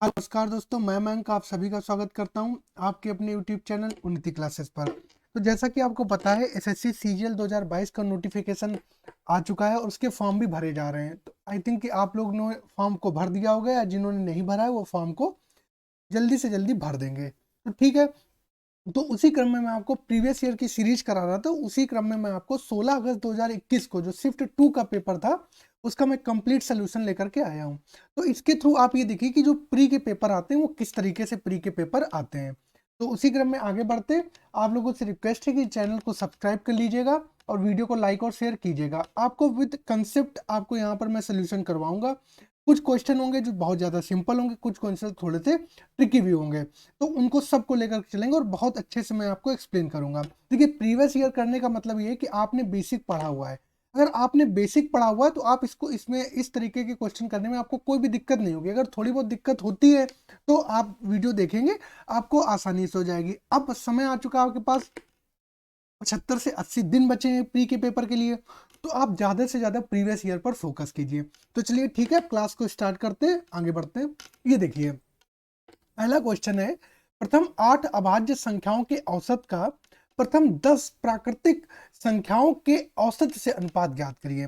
नमस्कार दोस्तों, मैं मयंक आप सभी का स्वागत करता हूं आपके अपने यूट्यूब चैनल उन्नति क्लासेस पर। तो जैसा कि आपको पता है, एसएससी सीजीएल 2022 का नोटिफिकेशन आ चुका है और उसके फॉर्म भी भरे जा रहे हैं। तो आई थिंक कि आप लोग ने फॉर्म को भर दिया होगा, या जिन्होंने नहीं भरा है वो फॉर्म को जल्दी से जल्दी भर देंगे। तो ठीक है, तो उसी क्रम में मैं आपको प्रीवियस ईयर की सीरीज करा रहा था। उसी क्रम में मैं आपको 16 अगस्त 2021 को जो शिफ्ट 2 का पेपर था उसका मैं कंप्लीट सोल्यूशन लेकर के आया हूं। तो इसके थ्रू आप ये देखिए कि जो प्री के पेपर आते हैं वो किस तरीके से प्री के पेपर आते हैं। तो उसी क्रम में आगे बढ़ते, आप लोगों से रिक्वेस्ट है कि चैनल को सब्सक्राइब कर लीजिएगा और वीडियो को लाइक और शेयर कीजिएगा। आपको विद कंसेप्ट आपको यहाँ पर मैं सोल्यूशन करवाऊंगा। कुछ क्वेश्चन होंगे जो बहुत ज़्यादा सिंपल होंगे, कुछ क्वेश्चन थोड़े से ट्रिकी भी होंगे, तो उनको सबको लेकर चलेंगे और बहुत अच्छे से मैं आपको एक्सप्लेन करूंगा। देखिए, प्रीवियस ईयर करने का मतलब ये है कि आपने बेसिक पढ़ा हुआ है। अगर आपने बेसिक पढ़ा हुआ है तो आप इसको इसमें इस तरीके के क्वेश्चन करने में आपको कोई भी दिक्कत नहीं होगी। अगर थोड़ी बहुत दिक्कत होती है तो आप वीडियो देखेंगे, आपको आसानी से हो जाएगी। अब समय आ चुका है आपके पास, 75 से 80 दिन बचे हैं प्री के पेपर के लिए। तो आप ज़्यादा से ज़्यादा प्रीवियस ईयर पर फोकस कीजिए। तो चलिए ठीक है, क्लास को स्टार्ट करते हैं, आगे बढ़ते हैं। ये देखिए, पहला क्वेश्चन है, प्रथम 8 अभाज्य संख्याओं के औसत का प्रथम 10 प्राकृतिक संख्याओं के औसत से अनुपात ज्ञात करिए।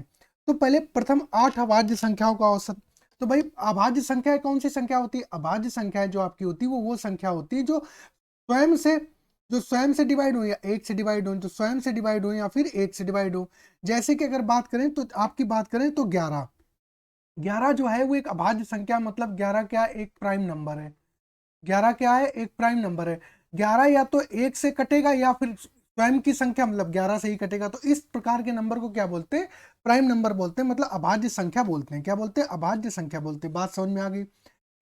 तो पहले प्रथम 8 अभाज्य संख्याओं का औसत। तो भाई, अभाज्य संख्या कौन सी संख्या होती है? अभाज्य संख्या जो आपकी होती है वो संख्या होती है जो स्वयं से डिवाइड हो, या एक से डिवाइड हो, तो स्वयं से डिवाइड हो या फिर एक से डिवाइड हो। जैसे कि अगर बात करें तो आपकी बात करें तो 11 11 जो है वो एक अभाज्य संख्या, मतलब 11 क्या, एक प्राइम नंबर है। 11 क्या है? एक प्राइम नंबर है। 11 या तो एक से कटेगा या फिर स्वयं की संख्या, मतलब 11 से ही कटेगा। तो इस प्रकार के नंबर को क्या बोलते हैं? प्राइम नंबर बोलते हैं, मतलब अभाज्य संख्या बोलते हैं। क्या बोलते हैं? अभाज्य संख्या बोलते हैं। बात समझ में आ गई?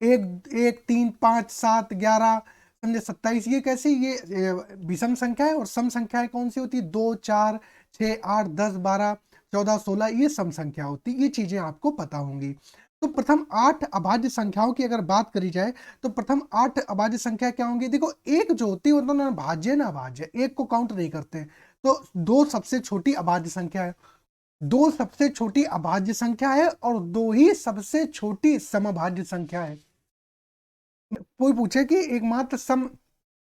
एक एक 3 5 7 11 समझे 27, ये कैसी? ये विषम संख्या है। और सम संख्याएं कौन सी होती है? 2 4 6 8 10 12 14 16, ये सम संख्या होती है। ये चीजें आपको पता होंगी। तो प्रथम 8 अभाज्य संख्याओं की अगर बात करी जाए तो प्रथम 8 अभाज्य संख्या क्या होंगी? देखो, एक जो होती है वो तो ना भाज्य ना अभाज्य, एक को काउंट नहीं करते हैं। तो दो सबसे छोटी अभाज्य संख्या है, दो सबसे छोटी अभाज्य संख्या है, और दो ही सबसे छोटी समअभाज्य संख्या है। कोई पूछे कि एकमात्र सम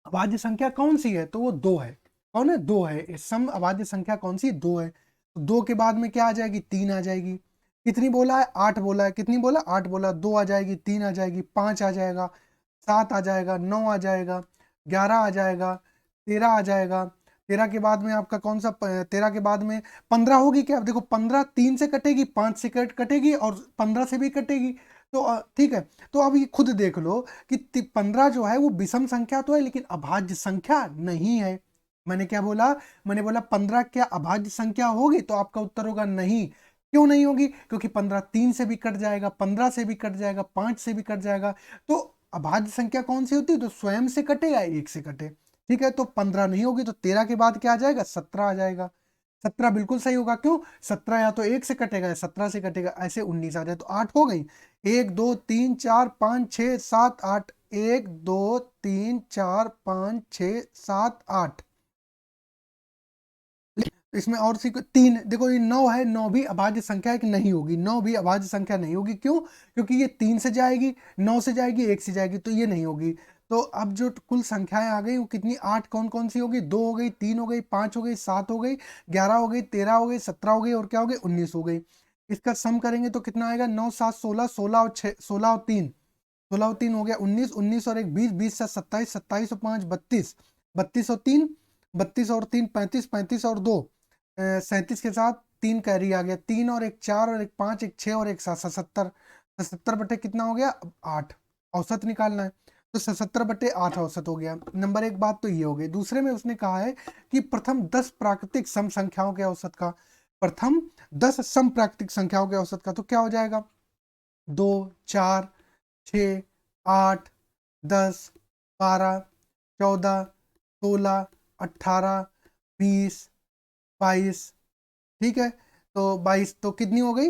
अभाज्य संख्या कौन सी है, तो वो दो है। कौन है? दो है। सम अभाज्य संख्या कौन सी? दो है। तो दो के बाद में क्या आ जाएगी? तीन आ जाएगी। कितनी बोला है? 8 बोला है। कितनी बोला? 8 बोला। दो आ जाएगी, तीन आ जाएगी, 5 आ जाएगा, 7 आ जाएगा, 9 आ जाएगा, 11 आ जाएगा, 13 आ जाएगा। 13 के बाद में आपका कौन सा? 13 के बाद में 15 होगी क्या? देखो, 15 3 से कटेगी, 5 से कटेगी और 15 से भी कटेगी। तो ठीक है। तो अब ये खुद देख लो कि 15 जो है वो विषम संख्या तो है, लेकिन अभाज्य संख्या नहीं है। मैंने क्या बोला? मैंने बोला 15 क्या अभाज्य संख्या होगी? तो आपका उत्तर होगा नहीं। क्यों नहीं होगी? क्योंकि 15 3 से भी कट जाएगा, 15 से भी कट जाएगा, 5 से भी कट जाएगा। तो अभाज्य संख्या कौन सी होती है? तो स्वयं से कटे या एक से कटे। ठीक है, तो 15 नहीं होगी। तो 13 के बाद क्या आ जाएगा? 17 आ जाएगा। 17 बिल्कुल सही होगा। क्यों? 17 या तो एक से कटेगा या 17 से कटेगा, ऐसे 19 आ जाए। तो 8 हो गई। 1 2 3 4 5 6 7 8। 1 2 3 4 5 6 7 8। इसमें और सी तीन, देखो ये 9 है। 9 भी अभाज्य संख्या एक नहीं होगी। 9 भी अभाज्य संख्या नहीं होगी। क्यों? क्योंकि ये 3 से जाएगी, 9 से जाएगी, 1 से जाएगी, तो ये नहीं होगी। तो अब जो कुल संख्याएं आ गई वो कितनी? 8 कौन कौन सी होगी? 2 हो गई, 3 हो गई, 5 हो गई, 7 हो गई, 11 हो गई, 13 हो गई, 17 हो गई, और क्या हो गई? 19 हो गई। इसका सम करेंगे तो कितना आएगा? 9 7 16, 16 और 6, 16 और 3, 16 और 3 हो गया 19, 19 और 1 20, 20 से 27, 27 और 5 32, 32 और 3 32 और 3 35, 35 और 2 37 के साथ 3 कैरी आ गया, 3 और 1 4 और 1 5, 1 6 और 1 7, 77। 77 बटे कितना हो गया? 8। औसत निकालना है, तो 77 बटे 8 औसत हो गया। नंबर एक बात तो ये हो गई। दूसरे में उसने कहा है कि प्रथम 10 प्राकृतिक सम संख्याओं के औसत का, प्रथम 10 सम प्राकृतिक संख्याओं के औसत का, तो क्या हो जाएगा? 2 4 6 8 10 12 14 16 18 20 22। ठीक है, तो 22 तो कितनी हो गई?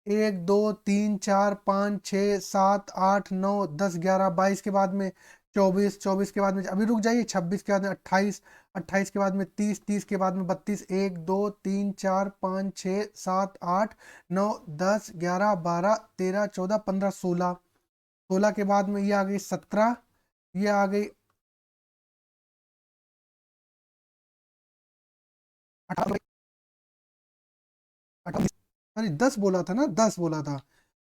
1 2 3 4 5 6 7 8 9 10 11 22 के बाद में 24, 24 के बाद में अभी रुक जाइए, 26 के बाद में 28, 28 के बाद में 30, 30 के बाद में 32, 1 2 3 4 5 6 7 8 9 10 11 12 13 14 15 16, 16 के बाद में ये आ गई 17, ये आ गई 18, सॉरी 10 बोला था ना, 10 बोला था।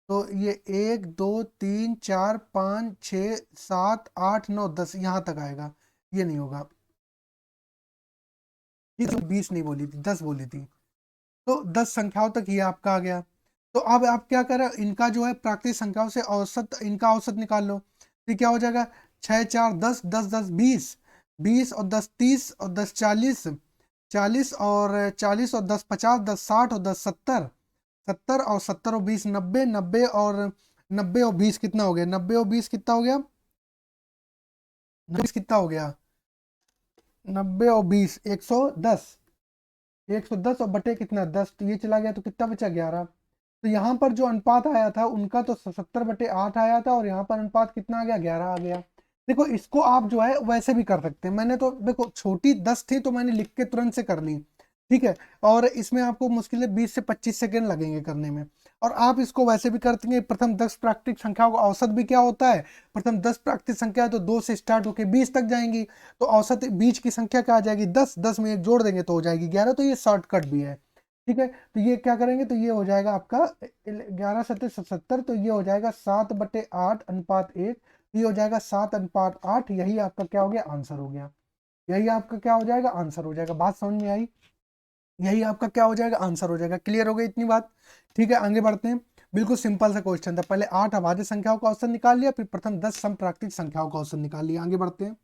तो ये 1 2 3 4 5 6 7 8 9 10 यहाँ तक आएगा, ये नहीं होगा। ये तो 20 नहीं बोली थी, 10 बोली थी। तो 10 संख्याओं तक ये आपका आ गया। तो अब आप क्या करें, इनका जो है प्राकृतिक संख्याओं से औसत, इनका औसत निकाल लो। तो क्या हो जाएगा, 6 4 10, 10 10 20, 20 और 10 30 और 10 40, 40 और 40 और 10 50, 10 60 और 10 70, 70 और 70 और 20 90, 90 और 90 और 20 कितना हो गया, 90 और 20 कितना हो गया, 20 कितना हो गया, 90 और 20 110, 110 और बटे कितना 10, तो ये चला गया, तो कितना बचा 11। तो यहाँ पर जो अनुपात आया था उनका तो 70/8 आया था, और यहाँ पर अनुपात कितना आ गया, 11 आ गया। देखो इसको आप जो है वैसे भी कर सकते हैं, मैंने तो देखो छोटी 10 थी तो मैंने लिख के तुरंत से कर ली, ठीक है। और इसमें आपको मुश्किल से 20 से 25 सेकेंड लगेंगे करने में। और आप इसको वैसे भी करते हैं, प्रथम 10 प्राकृतिक संख्याओं का औसत भी क्या होता है, प्रथम 10 प्राकृतिक संख्या है तो 2 से स्टार्ट होकर 20 तक जाएंगी, तो औसत बीच की संख्या क्या आ जाएगी, 10, 10 में एक जोड़ देंगे तो हो जाएगी 11। तो ये शॉर्टकट भी है, ठीक है। तो ये क्या करेंगे, तो ये हो जाएगा आपका 11 7 77, तो ये हो जाएगा 7/8 अनुपात 1, ये हो जाएगा 7/8, यही आपका क्या हो गया, आंसर हो गया। यही आपका क्या हो जाएगा, आंसर हो जाएगा। बात समझ में आई, यही आपका क्या हो जाएगा, आंसर हो जाएगा। क्लियर हो गई इतनी बात, ठीक है। आगे बढ़ते हैं, बिल्कुल सिंपल सा क्वेश्चन था। पहले 8 अभाज्य संख्याओं का औसत निकाल लिया, फिर प्रथम 10 सम प्राकृतिक संख्याओं का औसत निकाल लिया। आगे बढ़ते हैं,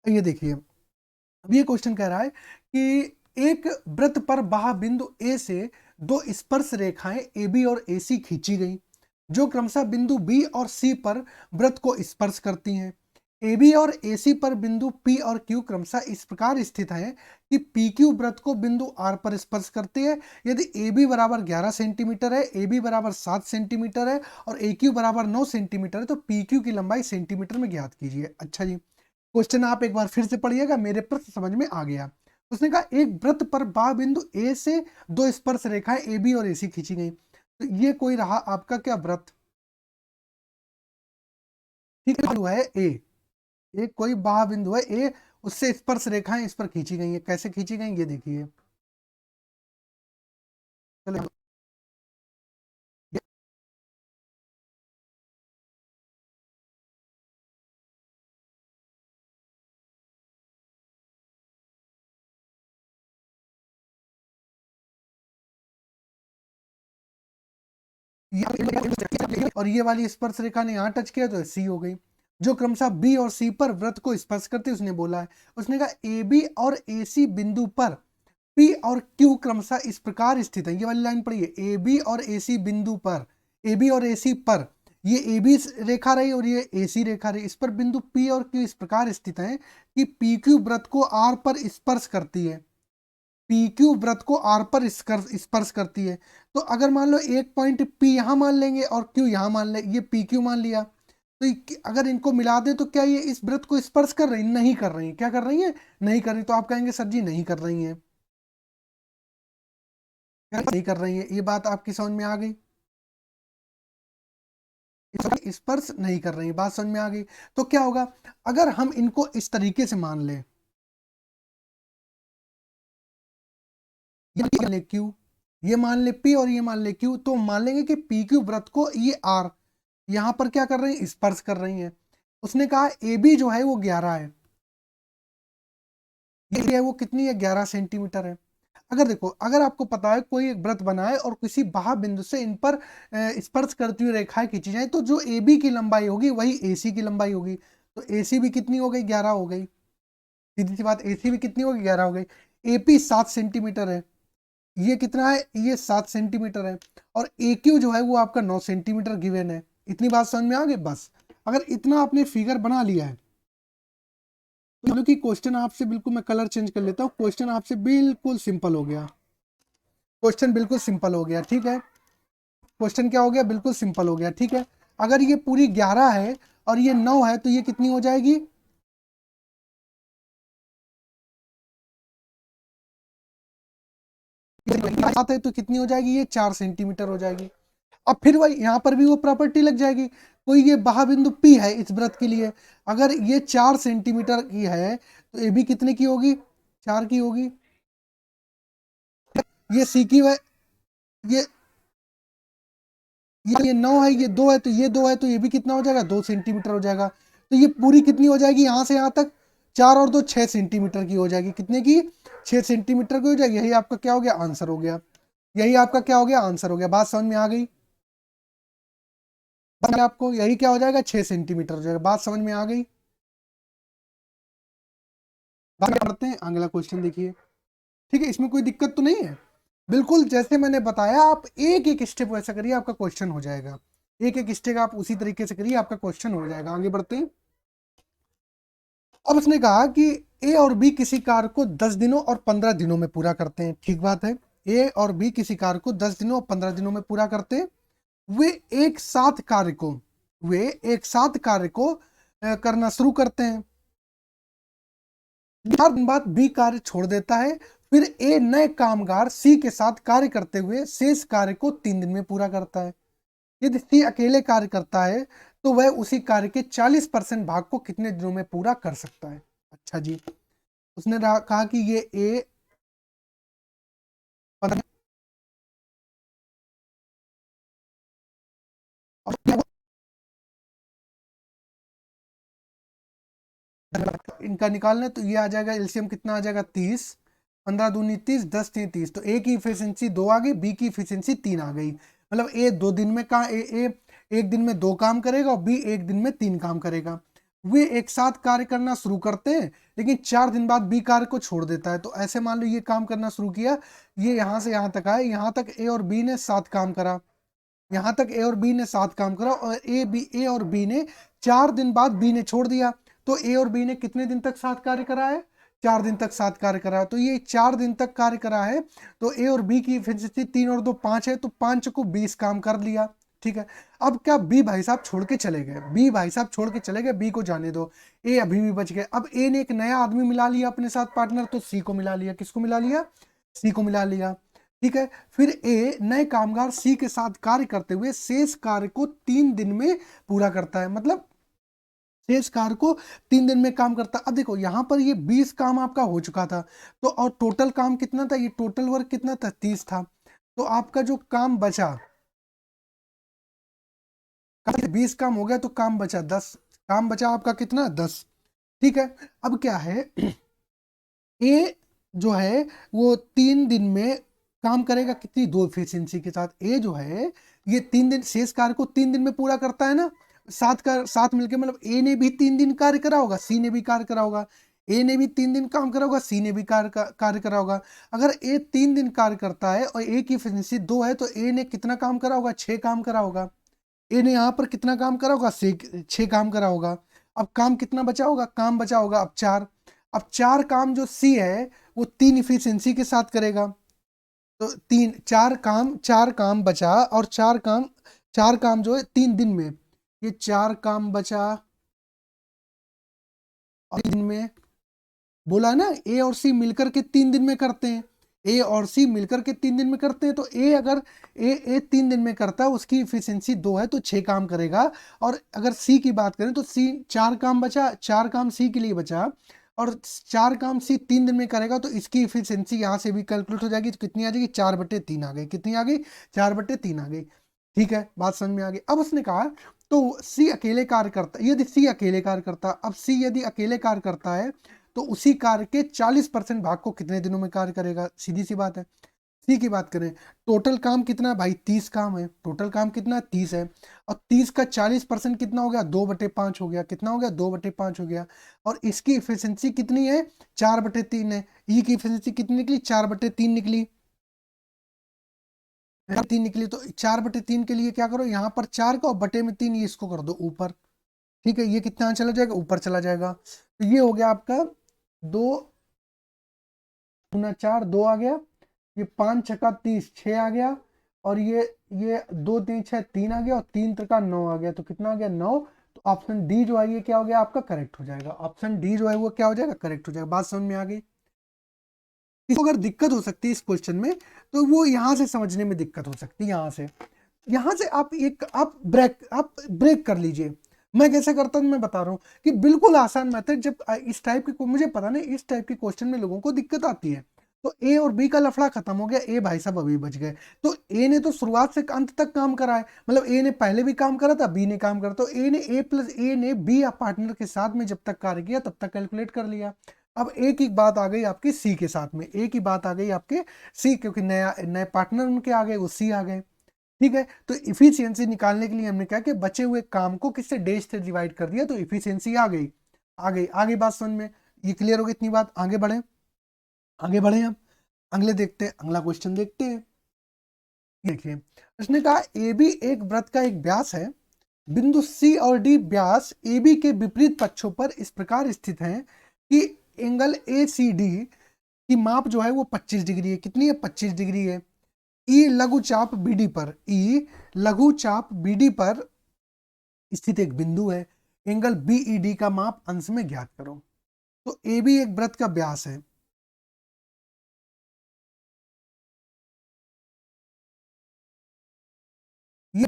ये देखिए अब ये क्वेश्चन कह रहा है कि एक वृत्त पर बाह्य बिंदु ए से दो स्पर्श रेखाएं ए बी और ए सी खींची गई, जो क्रमशः बिंदु बी और सी पर वृत्त को स्पर्श करती हैं। ए बी और ए सी पर बिंदु पी और क्यू क्रमशः इस प्रकार स्थित हैं कि पी क्यू वृत्त को बिंदु आर पर स्पर्श करती है। यदि ए बी बराबर 11 सेंटीमीटर है, ए बी बराबर 7 सेंटीमीटर है और ए क्यू बराबर 9 सेंटीमीटर है, तो पी क्यू की लंबाई सेंटीमीटर में ज्ञात कीजिए। अच्छा जी, क्वेश्चन आप एक बार फिर से पढ़िएगा, मेरे प्रश्न समझ में आ गया। उसने कहा एक वृत्त पर बाह्य बिंदु ए से दो स्पर्श रेखाएं ए बी और ए सी खींची गई। तो ये कोई रहा आपका क्या वृत्त, ठीक है ए, एक कोई बाह्य बिंदु है ए, उससे स्पर्श रेखाएं इस पर खींची गई है। कैसे खींची गई ये देखिए, चलो और ये वाली स्पर्श रेखा ने यहाँ टच किया तो सी हो गई, जो क्रमशः बी और सी पर वृत्त को स्पर्श करती उसने बोला है। उसने कहा ए बी और ए सी बिंदु पर पी और क्यू क्रमशः इस प्रकार स्थित है। ये वाली लाइन पढ़िए, ए बी और ए सी बिंदु पर, ए बी और ए सी पर, ये ए बी रेखा रही और ये ए सी रेखा रही, इस पर बिंदु पी और क्यू इस प्रकार स्थित है कि पी क्यू वृत्त को आर पर स्पर्श करती है, पी क्यू वृत्त को आर पर स्पर्श करती है। तो अगर मान लो एक पॉइंट पी यहाँ मान लेंगे और क्यू यहाँ मान ले, ये पी क्यू मान लिया, तो अगर इनको मिला दे तो क्या ये इस वृत्त को स्पर्श कर रही, नहीं कर रही, क्या कर रही है, नहीं कर रही। तो आप कहेंगे सर जी नहीं कर रही है, नहीं कर रही है, ये बात आपकी समझ में आ गई, स्पर्श नहीं कर रही, बात समझ में आ गई। तो क्या होगा अगर हम इनको इस तरीके से मान लें, ये मान ले क्यू, ये मान ले पी और ये मान ले क्यू, तो मान लेंगे कि पी क्यू वृत्त को ये आर यहां पर क्या कर रही है, स्पर्श कर रही है। उसने कहा ए बी जो है वो 11 है, ये है वो कितनी है, 11 सेंटीमीटर है। अगर देखो, अगर आपको पता है कोई एक वृत्त बनाए और किसी बाह्य बिंदु से इन पर स्पर्श करती हुई रेखाएं खींची जाए, तो जो ए बी की लंबाई होगी वही ए सी की लंबाई होगी। तो ए सी भी कितनी हो गई, 11 हो गई, सीधी सी बात, ए सी भी कितनी होगी, 11 हो गई। ए पी 7 सेंटीमीटर है, ये कितना है, ये 7 सेंटीमीटर है, और ए क्यू जो है वो आपका 9 सेंटीमीटर गिवन है। इतनी बात समझ में आ गई। बस अगर इतना आपने फिगर बना लिया है, तो कि क्वेश्चन आपसे बिल्कुल, मैं कलर चेंज कर लेता हूँ, क्वेश्चन आपसे बिल्कुल सिंपल हो गया, क्वेश्चन बिल्कुल सिंपल हो गया, ठीक है। क्वेश्चन क्या हो गया, बिल्कुल सिंपल हो गया, ठीक है। अगर ये पूरी 11 है और ये 9 है, तो ये कितनी हो जाएगी, बात है तो कितनी हो जाएगी, ये 4 सेंटीमीटर हो जाएगी। अब फिर वही यहाँ पर भी वो प्रॉपर्टी लग जाएगी, कोई ये बिंदु P है इस वृत्त के लिए, अगर ये 4 सेंटीमीटर की है तो ये भी कितने की होगी, 4 की होगी। ये C की है, ये ये 9 है, ये 2 है, तो ये 2 है, तो ये भी कितना हो जाएगा, 2 सेंटीमीटर हो जाएगा। तो ये पूरी कितनी हो जाएगी, यहाँ से यहाँ तक 4 और 2 6 सेंटीमीटर की हो जाएगी। कितने की, 6 सेंटीमीटर की हो जाएगी। यही आपका क्या हो गया, आंसर हो गया। यही आपका क्या हो गया, आंसर हो गया। बात समझ में आ गई आपको, यही क्या हो जाएगा, 6 सेंटीमीटर हो जाएगा। बात समझ में आ गई। बात करते हैं अगला क्वेश्चन, देखिए। ठीक है, इसमें कोई दिक्कत तो नहीं है। बिल्कुल जैसे मैंने बताया, आप एक एक स्टेप वैसा करिए, आपका क्वेश्चन हो जाएगा। एक एक स्टेप आप उसी तरीके से करिए, आपका क्वेश्चन हो जाएगा। आगे बढ़ते हैं। अब उसने कहा कि ए और बी किसी कार्य को 10 दिनों और 15 दिनों में पूरा करते हैं। ठीक बात है, ए और बी किसी कार्य को 10 दिनों और 15 दिनों में पूरा करते हैं। वे एक साथ कार्य को करना शुरू करते हैं। 4 दिन बाद बी कार्य छोड़ देता है, फिर ए नए कामगार सी के साथ कार्य करते हुए शेष कार्य को 3 दिन में पूरा करता है। यदि सी अकेले कार्य करता है तो वह उसी कार्य के 40% भाग को कितने दिनों में पूरा कर सकता है। अच्छा जी, उसने कहा कि ये ए इनका निकालना है, तो ये आ जाएगा एलसीएम कितना आ जाएगा, 30, 15 दूनी 30, 10 तीन 30। तो ए की इफिशियंसी 2 आ गई, बी की इफिशियंसी 3 आ गई। मतलब ए 2 दिन में एक दिन में 2 काम करेगा और बी एक दिन में 3 काम करेगा। वे एक साथ कार्य करना शुरू करते हैं, लेकिन 4 दिन बाद बी कार्य को छोड़ देता है। तो ऐसे मान लो ये काम करना शुरू किया, ये यहाँ से यहाँ तक आए, यहाँ तक ए और बी ने 7 काम करा, यहाँ तक ए और बी ने 7 काम करा, और ए और बी ने 4 दिन बाद बी ने छोड़ दिया। तो ए और बी ने कितने दिन तक साथ कार्य करा है, 4 दिन तक साथ कार्य करा है। तो ये 4 दिन तक कार्य करा है, तो ए और बी की इफिशिएंसी 3 और 2 5 है, तो 5 को 20 काम कर लिया। ठीक है, अब क्या बी भाई साहब छोड़ के चले गए, बी को जाने दो, ए अभी भी बच गए। अब ए ने एक नया आदमी मिला लिया अपने साथ पार्टनर, तो सी को मिला लिया। किसको मिला लिया, सी को मिला लिया। ठीक है, फिर ए नए कामगार सी के साथ कार्य करते हुए शेष कार्य को 3 दिन में पूरा करता है। मतलब शेष कार्य को 3 दिन में काम करता है। अब देखो यहाँ पर ये 20 काम आपका हो चुका था, तो और टोटल काम कितना था, ये टोटल वर्क कितना था, 30 था। तो आपका जो काम बचा, 20 काम हो गया तो काम बचा 10, काम बचा आपका कितना, 10। ठीक है, अब क्या है, ए जो है वो 3 दिन में काम करेगा, कितनी, 2 एफिशिएंसी के साथ। ए जो है ये 3 दिन शेष कार्य को 3 दिन में पूरा करता है ना, साथ मिलकर, मतलब ए ने भी 3 दिन कार्य करा होगा, सी ने भी कार्य करा होगा, ए ने भी 3 दिन काम करा होगा, सी ने भी कार्य करा होगा। अगर ए 3 दिन कार्य करता है और ए की एफिशिएंसी 2 है, तो ए ने कितना काम करा होगा, 6 काम करा होगा। ए ने यहाँ पर कितना काम करा होगा, 6 काम करा होगा। अब काम कितना बचा होगा, काम बचा होगा अब 4। अब 4 काम जो सी है वो 3 इफिशियंसी के साथ करेगा, तो 4 काम बचा, और 4 काम जो है 3 दिन में, ये 4 काम बचा और दिन में, बोला ना ए और सी मिलकर के 3 दिन में करते हैं, ए और सी मिलकर के 3 दिन में करते हैं। तो ए अगर ए 3 दिन में करता है, उसकी इफिशियंसी 2 है, तो 6 काम करेगा। और अगर सी की बात करें तो सी 4 काम बचा, 4 काम सी के लिए बचा, और 4 काम सी 3 दिन में करेगा, तो इसकी इफिशियंसी यहाँ से भी कैलकुलेट हो जाएगी। तो कितनी आ जाएगी, 4/3 आ गई। कितनी आ गई, 4/3 आ गई। ठीक है, बात समझ में आ गई। अब उसने कहा तो सी अकेले कार्य करता, यदि सी अकेले कार्य करता, अब सी यदि अकेले कार्य करता है तो उसी कार्य के 40% भाग को कितने दिनों में कार्य करेगा, सीधी सी बात है। सी की बात करें, टोटल काम कितना है भाई, 30 काम है, टोटल काम कितना है, 30 है, और 30 का 40% कितना हो गया, 2/5 हो गया। कितना हो गया, 2/5 हो गया। और इसकी इफिशियंसी कितनी है, 4/3 है। ई की इफिशियंसी कितनी निकली, 4/3 निकली, 3 निकली। तो 4/3 के लिए क्या करो, यहाँ पर 4 का और बटे में 3, ये इसको कर दो ऊपर। ठीक है, ये कितना चला जाएगा, ऊपर चला जाएगा। तो ये हो गया आपका 2 × 4 2 आ गया, ये 5 × 30 6 आ गया, और ये 2 3 6 3 आ गया, और 3 × 9 आ गया। तो कितना आ गया, 9। तो ऑप्शन डी जो है ये क्या हो गया आपका, करेक्ट हो जाएगा। ऑप्शन डी जो है वो क्या हो जाएगा, करेक्ट हो जाएगा। बात समझ में आ गई। इसको अगर दिक्कत हो सकती है इस क्वेश्चन में, तो वो यहाँ से समझने में दिक्कत हो सकती है, यहाँ से। यहाँ से आप ब्रेक कर लीजिए। मैं कैसे करता हूँ मैं बता रहा हूँ कि बिल्कुल आसान मेथड। जब इस टाइप के, मुझे पता नहीं इस टाइप के क्वेश्चन में लोगों को दिक्कत आती है। तो ए और बी का लफड़ा खत्म हो गया, ए भाई साहब अभी बच गए। तो ए ने तो शुरुआत से अंत तक काम करा है, मतलब ए ने पहले भी काम करा था, बी ने काम करा, तो ए ने बी पार्टनर के साथ में जब तक कार्य किया तब तक कैलकुलेट कर लिया। अब एक ही बात आ गई आपके सी के साथ में, एक ही बात आ गई आपके सी, क्योंकि नया नए पार्टनर उनके आ गए, वो सी आ गए। ठीक है, तो इफिशियंसी निकालने के लिए हमने क्या कि बचे हुए काम को किससे, डैश से डिवाइड कर दिया, तो इफिशियंसी आ गई। आगे बात समझ में, ये क्लियर हो गई इतनी बात। आगे बढ़े हम अगले देखते हैं, अगला क्वेश्चन देखते हैं। देखिए उसने कहा ए बी एक वृत्त का एक व्यास है, बिंदु सी और डी व्यास ए बी के विपरीत पक्षों पर इस प्रकार स्थित हैं कि एंगल ए सी डी की माप जो है वो 25 डिग्री है। कितनी है? 25 डिग्री है। ई लघुचाप बीडी पर, ई लघुचाप बीडी पर स्थित एक बिंदु है। एंगल बीईडी का माप अंश में ज्ञात करो। तो ए बी एक वृत्त का व्यास है, ये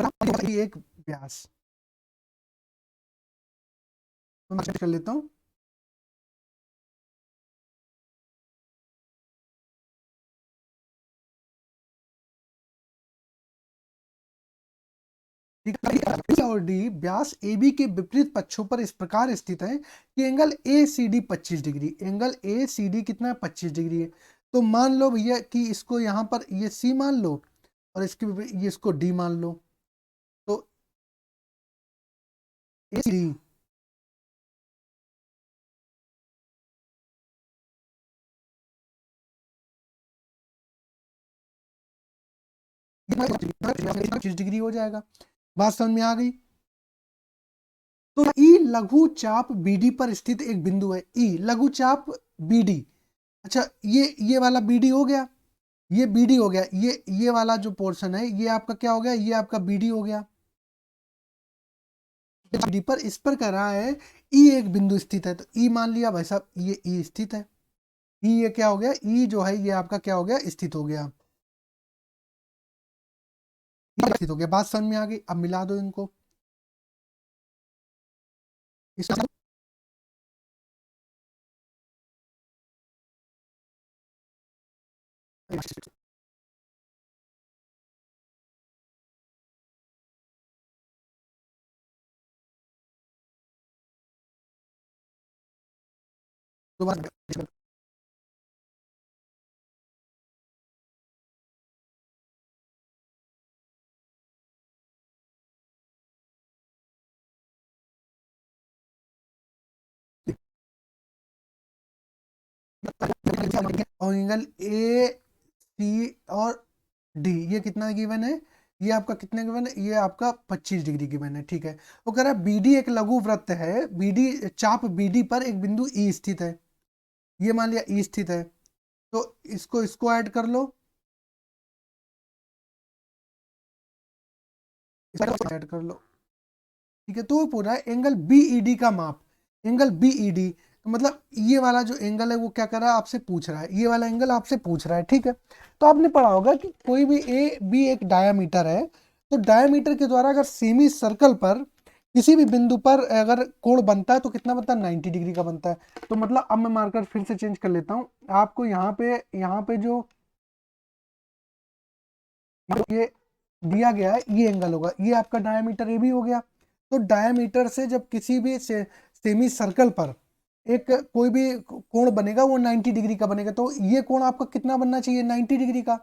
एक व्यास, मैं चेक कर लेता हूँ। ठीक है, और डी व्यास ए बी के विपरीत पक्षों पर इस प्रकार स्थित है कि angle A C D 25 degree, angle A C D कितना है? 25 डिग्री है। तो मान लो भैया कि इसको यहाँ पर ये सी मान लो और इसके विपरीत ये इसको डी मान लो। तो ए सी डी, पच्चीस डिग्री हो जाएगा। बात समझ में आ गई? तो ई लघु चाप बीडी पर स्थित एक बिंदु है, ई लघु चाप बीडी। अच्छा, ये वाला बीडी हो गया, ये बीडी हो गया, ये वाला जो पोर्शन है ये आपका क्या हो गया? ये आपका बीडी हो गया। बीडी पर इस पर कह रहा है ई एक बिंदु स्थित है, तो ई मान लिया भाई साहब, ये ई स्थित है। ई ये क्या हो गया? ई जो है ये आपका क्या हो गया? स्थित हो गया, स्थित हो गया। बात समझ में आ गई? अब मिला दो इनको। इस दोबारा और एंगल ए सी और डी ये कितना गिवन है? ये आपका कितने गिवन है? ये आपका 25 डिग्री गिवन है। ठीक है, वो कह रहा है बीडी एक लघु वृत्त है, बीडी चाप बीडी पर एक बिंदु ई स्थित है। ये मान लिया ई स्थित है, तो इसको ऐड कर लो, इसको ऐड कर लो। ठीक है, तो वो पूरा एंगल बीईडी का माप, एंगल बीईडी मतलब ये वाला जो एंगल है वो क्या कर रहा है? आपसे पूछ रहा है, ये वाला एंगल आपसे पूछ रहा है। ठीक है, तो आपने पढ़ा होगा कि कोई भी ए बी एक डायामीटर है, तो डायामीटर के द्वारा अगर सेमी सर्कल पर किसी भी बिंदु पर अगर कोण बनता है तो कितना बनता है? 90 डिग्री का बनता है। तो मतलब अब मैं मार्कर फिर से चेंज कर लेता हूँ। आपको यहाँ पे जो ये दिया गया है ये एंगल होगा, ये आपका डायामीटर ए भी हो गया। तो डायामीटर से जब किसी भी सेमी सर्कल पर एक कोई भी कोण बनेगा वो 90 डिग्री का बनेगा। तो ये कोण आपका कितना बनना चाहिए? 90 डिग्री का,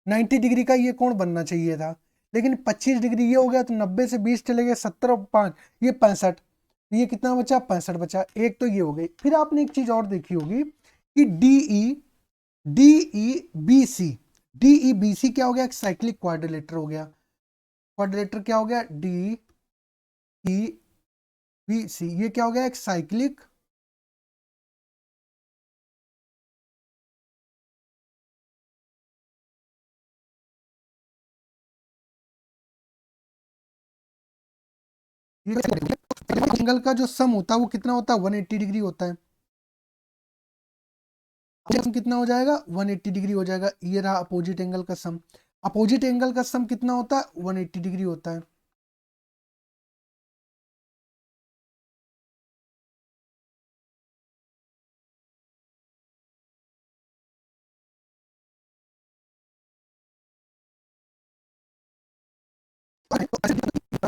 90 डिग्री का ये कोण बनना चाहिए था। लेकिन 25 डिग्री ये हो गया, तो 90 से 20 चले गए, 70 और 5 ये 65। ये कितना बचा? 65 बचा। एक तो ये हो गई। फिर आपने एक चीज और देखी होगी कि DE BC क्या हो गया? एक साइक्लिक क्वाड्रिलेटर हो गया। क्वाड्रिलेटर क्या हो गया? DEBC ये क्या हो गया? एक साइक्लिक एंगल का जो सम होता है वो कितना होता है? 180 डिग्री होता है। कितना हो जाएगा? 180 डिग्री हो जाएगा। ये रहा अपोजिट एंगल का सम। अपोजिट एंगल का सम कितना होता है, 180 डिग्री होता है।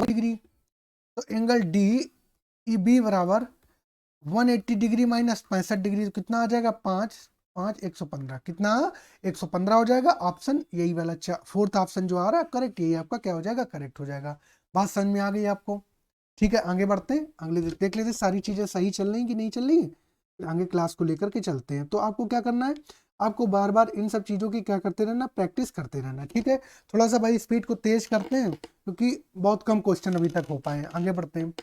डिग्री, तो एंगल डी ई बी बराबर 180 डिग्री माइनस 65 डिग्री, तो कितना आ जाएगा, 5 5 115, कितना 115 हो जाएगा। ऑप्शन यही वाला फोर्थ ऑप्शन जो आ रहा है करेक्ट, यही आपका क्या हो जाएगा, करेक्ट हो जाएगा। बात समझ में आ गई आपको? ठीक है, आगे बढ़ते हैं, अगले देख लेते हैं सारी चीजें सही चल रही कि नहीं चल रही है, आगे क्लास को लेकर के चलते हैं। तो आपको क्या करना है, आपको बार बार इन सब चीज़ों की क्या करते रहना, प्रैक्टिस करते रहना। ठीक है, थोड़ा सा भाई स्पीड को तेज करते हैं क्योंकि बहुत कम क्वेश्चन अभी तक हो पाए हैं। आगे बढ़ते हैं,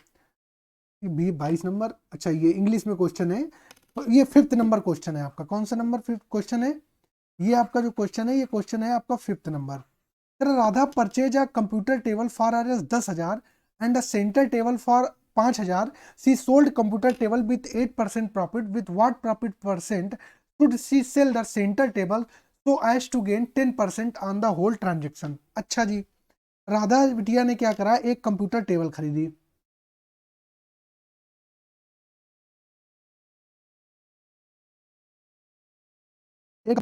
बी 22 नंबर, अच्छा ये इंग्लिश में क्वेश्चन है, तो ये 5th नंबर क्वेश्चन है आपका। कौन सा नंबर 5th क्वेश्चन है, ये आपका जो क्वेश्चन है, ये क्वेश्चन है आपका 5th number. Radha purchase a computer table for R 10,000 and a centre table for 5,000, she sold computer table with 8% profit, with what profit percent should she sell the centre table so as to gain 10% on the whole transaction. अच्छा जी, राधा बिटिया ने क्या करा, एक computer table खरीदी, एक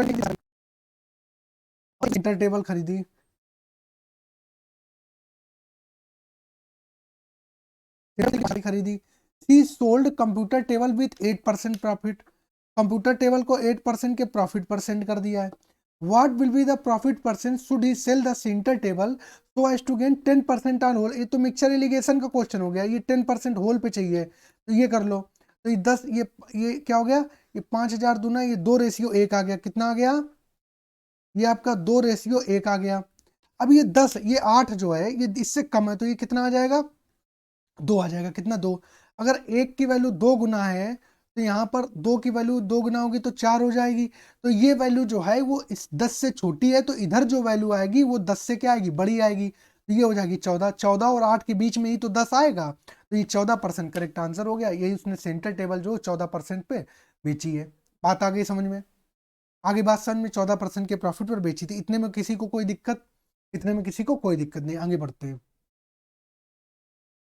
centre table खरीदी, खरीदी। C sold computer table with 8% profit, computer table को 8% के प्रॉफिट परसेंट कर दिया है। What will be the profit percent should he sell the centre table so as to gain 10% on whole. ये तो मिक्सचर एलिगेशन का क्वेश्चन हो गया, ये 10% होल पे चाहिए, तो ये कर लो। तो ये 10, ये क्या हो गया, ये 5,000 दूना, ये 2:1 आ गया, कितना आ गया, ये आपका 2:1 आ गया। अब ये 10, ये 8 जो है ये इससे कम है, तो ये कितना आ जाएगा, 2 आ जाएगा, कितना, 2। अगर एक की वैल्यू 2 गुना है तो यहाँ पर 2 की वैल्यू 2 गुना होगी तो 4 हो जाएगी। तो ये वैल्यू जो है वो इस 10 से छोटी है, तो इधर जो वैल्यू आएगी वो 10 से क्या आएगी, बड़ी आएगी, तो ये हो जाएगी 14। 14 और 8 के बीच में ही तो 10 आएगा, तो ये 14% करेक्ट आंसर हो गया। यही उसने सेंटर टेबल जो 14% पे बेची है। बात आ गई समझ में? आगे बात समझ में, 14% के प्रॉफिट पर बेची थी, इतने में किसी को कोई दिक्कत, इतने में किसी को कोई दिक्कत नहीं। आगे बढ़ते हैं,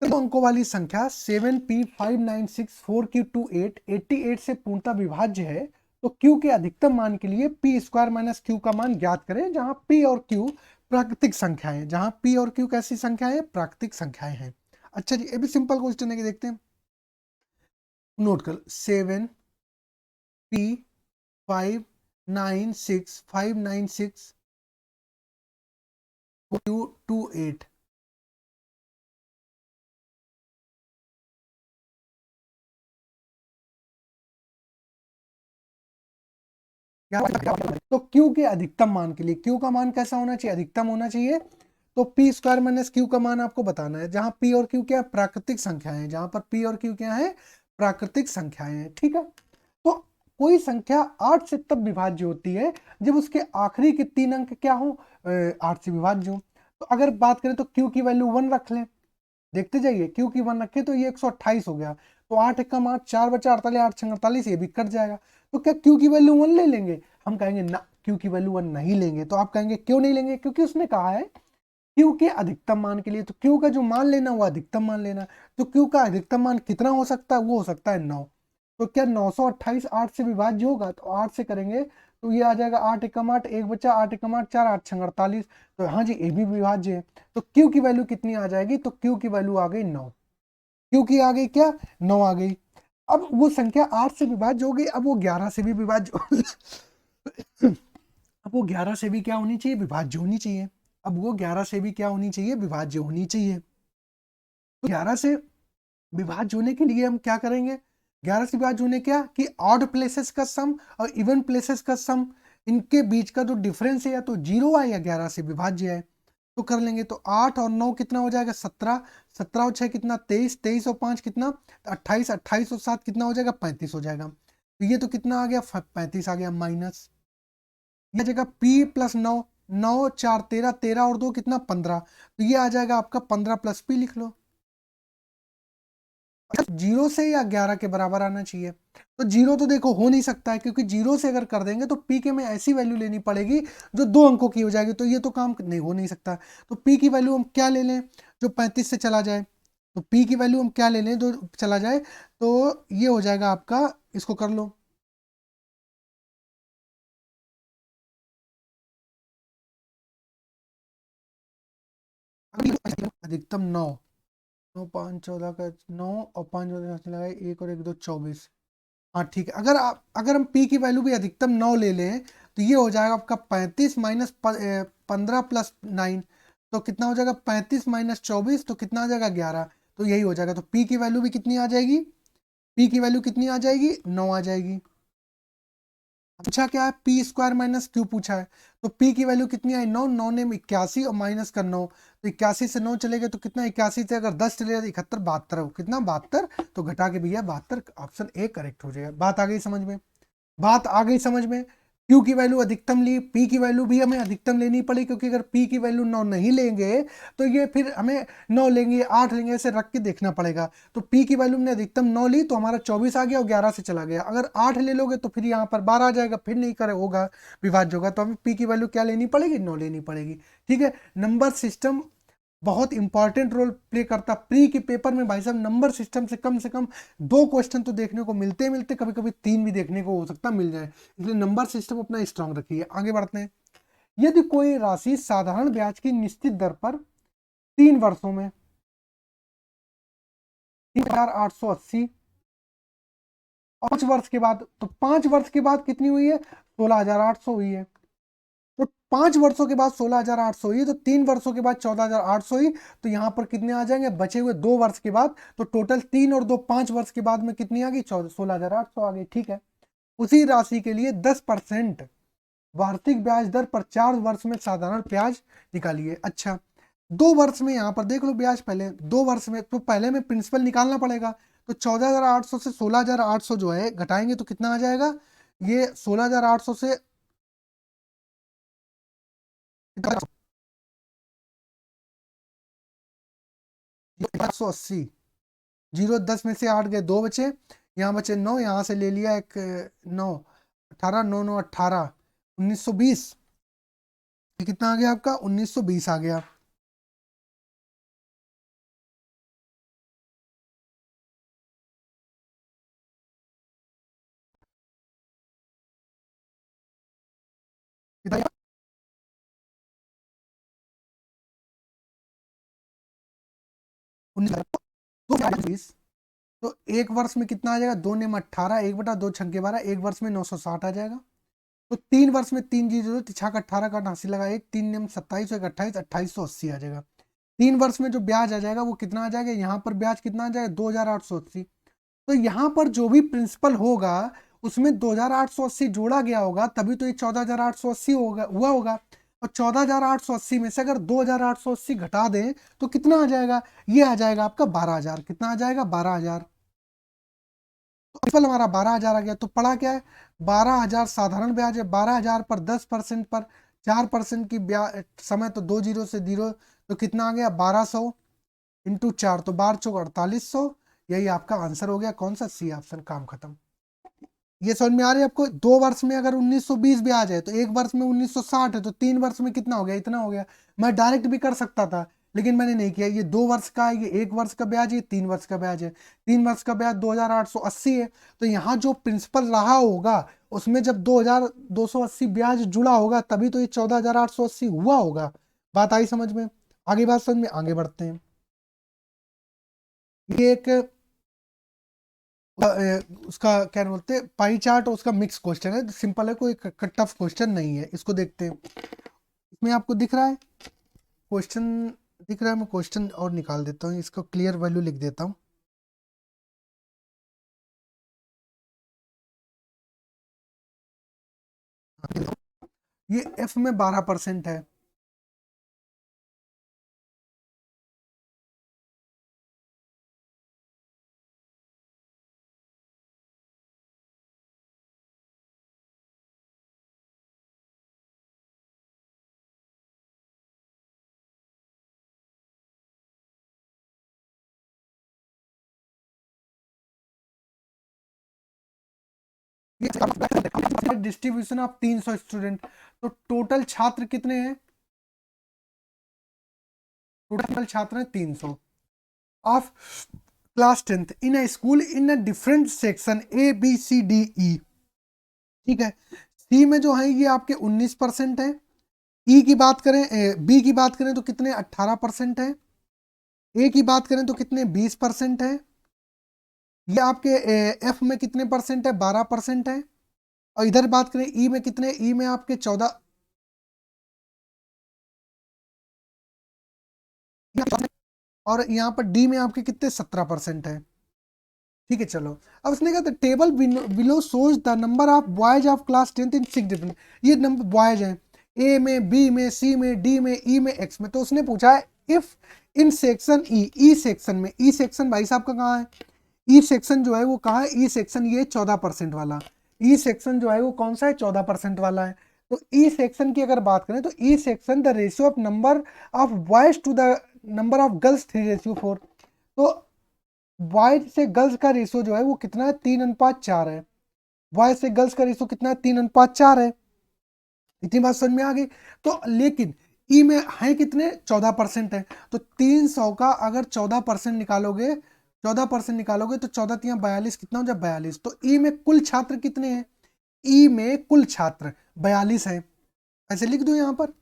तो अंकों वाली संख्या 7p5964q28 88 से पूर्णतः विभाज्य है, तो q के अधिकतम मान के लिए p स्क्वायर माइनस q का मान ज्ञात करें, जहां p और q प्राकृतिक संख्याएं, जहां p और q कैसी संख्याएं, प्राकृतिक संख्याएं हैं। अच्छा जी, ये भी सिंपल क्वेश्चन है कि देखते हैं, नोट कर, 7p596596q28, तो Q के अधिकतम मान के लिए Q का मान कैसा होना चाहिए, अधिकतम होना चाहिए। तो पी स्क्वायर माइनस क्यू का मान आपको बताना है, जहां पी और क्यू क्या प्राकृतिक संख्याएं हैं, जहां पर पी और क्यू क्या है, प्राकृतिक संख्याएं हैं। ठीक है, तो कोई संख्या 8 से तब विभाज्य होती है जब उसके आखिरी के 3 अंक क्या हो, 8 से विभाज्य हो। तो अगर बात करें तो क्यू की वैल्यू 1 रख लें, देखते जाइए, क्यू की 1 रखे तो ये 128 हो गया, तो 8 एकम 8, 4 बचा 48, 8 छंग 48, ये भी कट जाएगा। तो क्या क्यू की वैल्यू 1 ले लेंगे, हम कहेंगे ना, क्यू की वैल्यू 1 नहीं लेंगे। तो आप कहेंगे क्यों नहीं लेंगे, क्योंकि उसने कहा है क्यू के अधिकतम मान के लिए, तो क्यू का जो मान लेना वो अधिकतम मान लेना। तो क्यू का अधिकतम मान कितना हो सकता है, वो हो सकता है 9। तो क्या 928 8 से विभाज्य होगा, तो 8 से करेंगे तो ये आ जाएगा 8 एकम 8, एक बचा 8 एकम 8, 4 8 छंग 48, तो हाँ जी ये भी विभाज्य है। तो क्यू की वैल्यू कितनी आ जाएगी, तो क्यू की वैल्यू आ गई 9, क्यू की आ गई क्या, 9 आ गई। अब वो संख्या 8 से विभाज्य हो गई, अब वो 11 से भी विभाज्य अब वो 11 से भी क्या होनी चाहिए, विभाज्य होनी चाहिए। अब वो 11 से भी क्या होनी चाहिए, विभाज्य होनी चाहिए। तो 11 से विभाज्य होने के लिए हम क्या करेंगे, 11 से विभाज्य होने क्या कि ऑड प्लेसेस का सम और इवन प्लेसेस का सम, इनके बीच का जो डिफरेंस है या तो 0 है या 11 से विभाज्य है। तो कर लेंगे, तो 8 और 9 कितना हो जाएगा, 17, 17 और 6 कितना, 23, 23 और 5 कितना, 28, 28 और 7 कितना हो जाएगा, 35 हो जाएगा। तो ये तो कितना आ गया, 35 आ गया, माइनस ये जगह p प्लस 9, 9 4 13, 13 और 2 कितना, 15, तो ये आ जाएगा आपका 15 प्लस p लिख लो। जीरो से या 11 के बराबर आना चाहिए। तो जीरो तो देखो हो नहीं सकता है, क्योंकि जीरो से अगर कर देंगे तो पी के में ऐसी वैल्यू लेनी पड़ेगी जो 2 अंकों की हो जाएगी, तो ये तो काम नहीं हो नहीं सकता। तो पी की वैल्यू हम क्या ले लें जो 35 से चला जाए, तो पी की वैल्यू हम क्या ले लें जो चला जाए, तो ये हो जाएगा आपका, इसको कर लो। अधिकतम 9, 9 5 14 का 9, और 5 लगाए, 1 और 1 2 24। हाँ ठीक है, अगर हम पी की वैल्यू भी अधिकतम 9 ले लें तो ये हो जाएगा आपका 35 माइनस 15 प्लस 9, तो कितना हो जाएगा 35 माइनस 24, तो कितना आ जाएगा 11। तो यही हो जाएगा, तो पी की वैल्यू भी कितनी आ जाएगी, पी की वैल्यू कितनी आ जाएगी, 9 आ जाएगी। पूछा क्या है, पी स्क्वायर माइनस क्यू पूछा है, तो पी की वैल्यू कितनी आई, 9, 9 ने 81 और माइनस का 9, तो 81 से 9 चले गए तो कितना, 81 से अगर 10 चले जाए 71, 72 हो, कितना 72, तो घटा के भैया 72, ऑप्शन ए करेक्ट हो जाएगा। बात आ गई समझ में, बात आ गई समझ में। Q की वैल्यू अधिकतम ली, P की वैल्यू भी हमें अधिकतम लेनी पड़ी, क्योंकि अगर P की वैल्यू 9 नहीं लेंगे तो ये फिर हमें 9 लेंगे 8 लेंगे, ऐसे रख के देखना पड़ेगा। तो P की वैल्यू हमने अधिकतम 9 ली तो हमारा 24 आ गया और 11 से चला गया। अगर 8 ले लोगे तो फिर यहाँ पर 12 आ जाएगा, फिर नहीं करे होगा, विभाज्य होगा, तो हमें P की वैल्यू क्या लेनी पड़ेगी, 9 लेनी पड़ेगी। ठीक है, नंबर सिस्टम बहुत इंपॉर्टेंट रोल प्ले करता। प्री के पेपर में भाई साहब नंबर सिस्टम से कम 2 क्वेश्चन तो देखने को मिलते मिलते, कभी कभी 3 भी देखने को हो सकता मिल जाए, इसलिए नंबर सिस्टम अपना स्ट्रांग रखिए। आगे बढ़ते हैं। यदि कोई राशि साधारण ब्याज की निश्चित दर पर 3 वर्षों में 3,880, 5 वर्ष के बाद, तो 5 वर्ष के बाद कितनी हुई है, 16,800 हुई है। तो 5 वर्षों के बाद 16,800 हुई, तो 3 वर्षों के बाद 14,800 हुई, तो यहाँ पर कितने आ जाएंगे बचे हुए 2 वर्ष के बाद, तो टोटल 3 और 2 5 वर्ष के बाद में कितनी आ गई, 16,800 आ गई। ठीक है, उसी राशि के लिए 10% वार्षिक ब्याज दर पर 4 वर्ष में साधारण ब्याज निकालिए। अच्छा, 2 वर्ष में यहाँ पर देख लो ब्याज, पहले 2 वर्ष में तो पहले में प्रिंसिपल निकालना पड़ेगा, तो 14,800 से 16,800 जो है घटाएंगे तो कितना आ जाएगा, ये 16,800 से 180, 0 10 में से 8 गए, 2 बचे, यहाँ बचे 9, यहाँ से ले लिया एक 9, 18, 9 9 18, 1920, कितना आ गया आपका 1920 आ गया। कितना 1920, तो 1 वर्ष में कितना आ जाएगा, 2 ने 18, 1/2 6 12, 1 वर्ष में 960 आ जाएगा। तो 3 वर्ष में 3 जीरो, 6 का 18 का 80 लगा, 1 3 ने 27, 1 28, 2880 आ जाएगा। 3 वर्ष में जो ब्याज आ जाएगा वो कितना आ जाएगा, यहाँ पर ब्याज कितना आ जाएगा 2,880। तो यहाँ पर जो भी प्रिंसिपल होगा उसमें 2,880 जोड़ा गया होगा, तभी तो ये 14,880 होगा हुआ होगा। और 14,880 में से अगर 2,880 घटा दें तो कितना आ जाएगा, ये आ जाएगा आपका 12,000। कितना आ जाएगा, 12,000। तो प्रिंसिपल हमारा 12,000 आ गया, तो पड़ा क्या है, 12,000 साधारण ब्याज है, 12,000 पर 10% पर 4% की ब्याज समय, तो 2 जीरो से जीरो, तो कितना आ गया 1,200 इंटू 4, तो 12 चौक 4,800। यही आपका आंसर हो गया, कौन सा, सी ऑप्शन। काम खत्म। ये समझ में आ रही है आपको, 2 वर्ष में अगर 1920 ब्याज है तो 1 वर्ष में 1960 है, तो 3 वर्ष में कितना हो गया, इतना हो गया। मैं डायरेक्ट भी कर सकता था लेकिन मैंने नहीं किया, ये 2 वर्ष का है, ये 1 वर्ष का ब्याज, ये 3 वर्ष का ब्याज है। 3 वर्ष का ब्याज 2,880 है, तो यहाँ जो प्रिंसिपल रहा होगा उसमें जब 2,280 ब्याज जुड़ा होगा तभी तो ये 14,880 हुआ होगा। बात आई समझ में, आगे बात समझ में, आगे बढ़ते हैं। ये एक उसका क्या बोलते हैं, पाई चार्ट, और उसका मिक्स क्वेश्चन है, सिंपल है, कोई टफ क्वेश्चन नहीं है। इसको देखते हैं, इसमें आपको दिख रहा है क्वेश्चन, दिख रहा है, मैं क्वेश्चन और निकाल देता हूँ, इसको क्लियर वैल्यू लिख देता हूँ। ये एफ में 12% है, ये डिस्ट्रीब्यूशन ऑफ 300 स्टूडेंट, तो टोटल छात्र कितने हैं? टोटल छात्र हैं 300 of class 10th in a school in a different section ABCDE। ठीक है, सी में जो है ये आपके 19% है, ई की बात करें, बी की बात करें तो कितने 18% है, ए की बात करें तो कितने 20% है, ये आपके एफ में कितने परसेंट है 12% है, और इधर बात करें ई में कितने, ई में आपके 14, और यहाँ पर डी में आपके कितने 17% है। ठीक है, चलो अब उसने कहा table below shows the number of boys of class 10th in 6 different, ये नंबर बॉयज हैं ए में, बी में, सी में, डी में, ई में, एक्स में। तो उसने पूछा है if in section E section में, ई सेक्शन भाई साहब का कहाँ है, ई सेक्शन जो है वो कहाँ है, ई सेक्शन ये 14% वाला, ई सेक्शन जो है वो कौन सा है 14% वाला है। तो ई सेक्शन की अगर बात करें तो E section the ratio of number of boys to the number of girls 3:4। तो बॉयज से गर्ल्स का रेशियो जो है वो कितना है 3:4 है, बॉयज से गर्ल्स का रेशियो कितना है 3:4 है। इतनी बात समझ में आ गई। तो लेकिन ई में है कितने 14% है, तो 300 का अगर 14% निकालोगे, 14% निकालोगे तो 14×42 कितना हो जाए 42। तो ई में कुल छात्र कितने हैं, ई में कुल छात्र 42 है। ऐसे लिख दो यहाँ पर,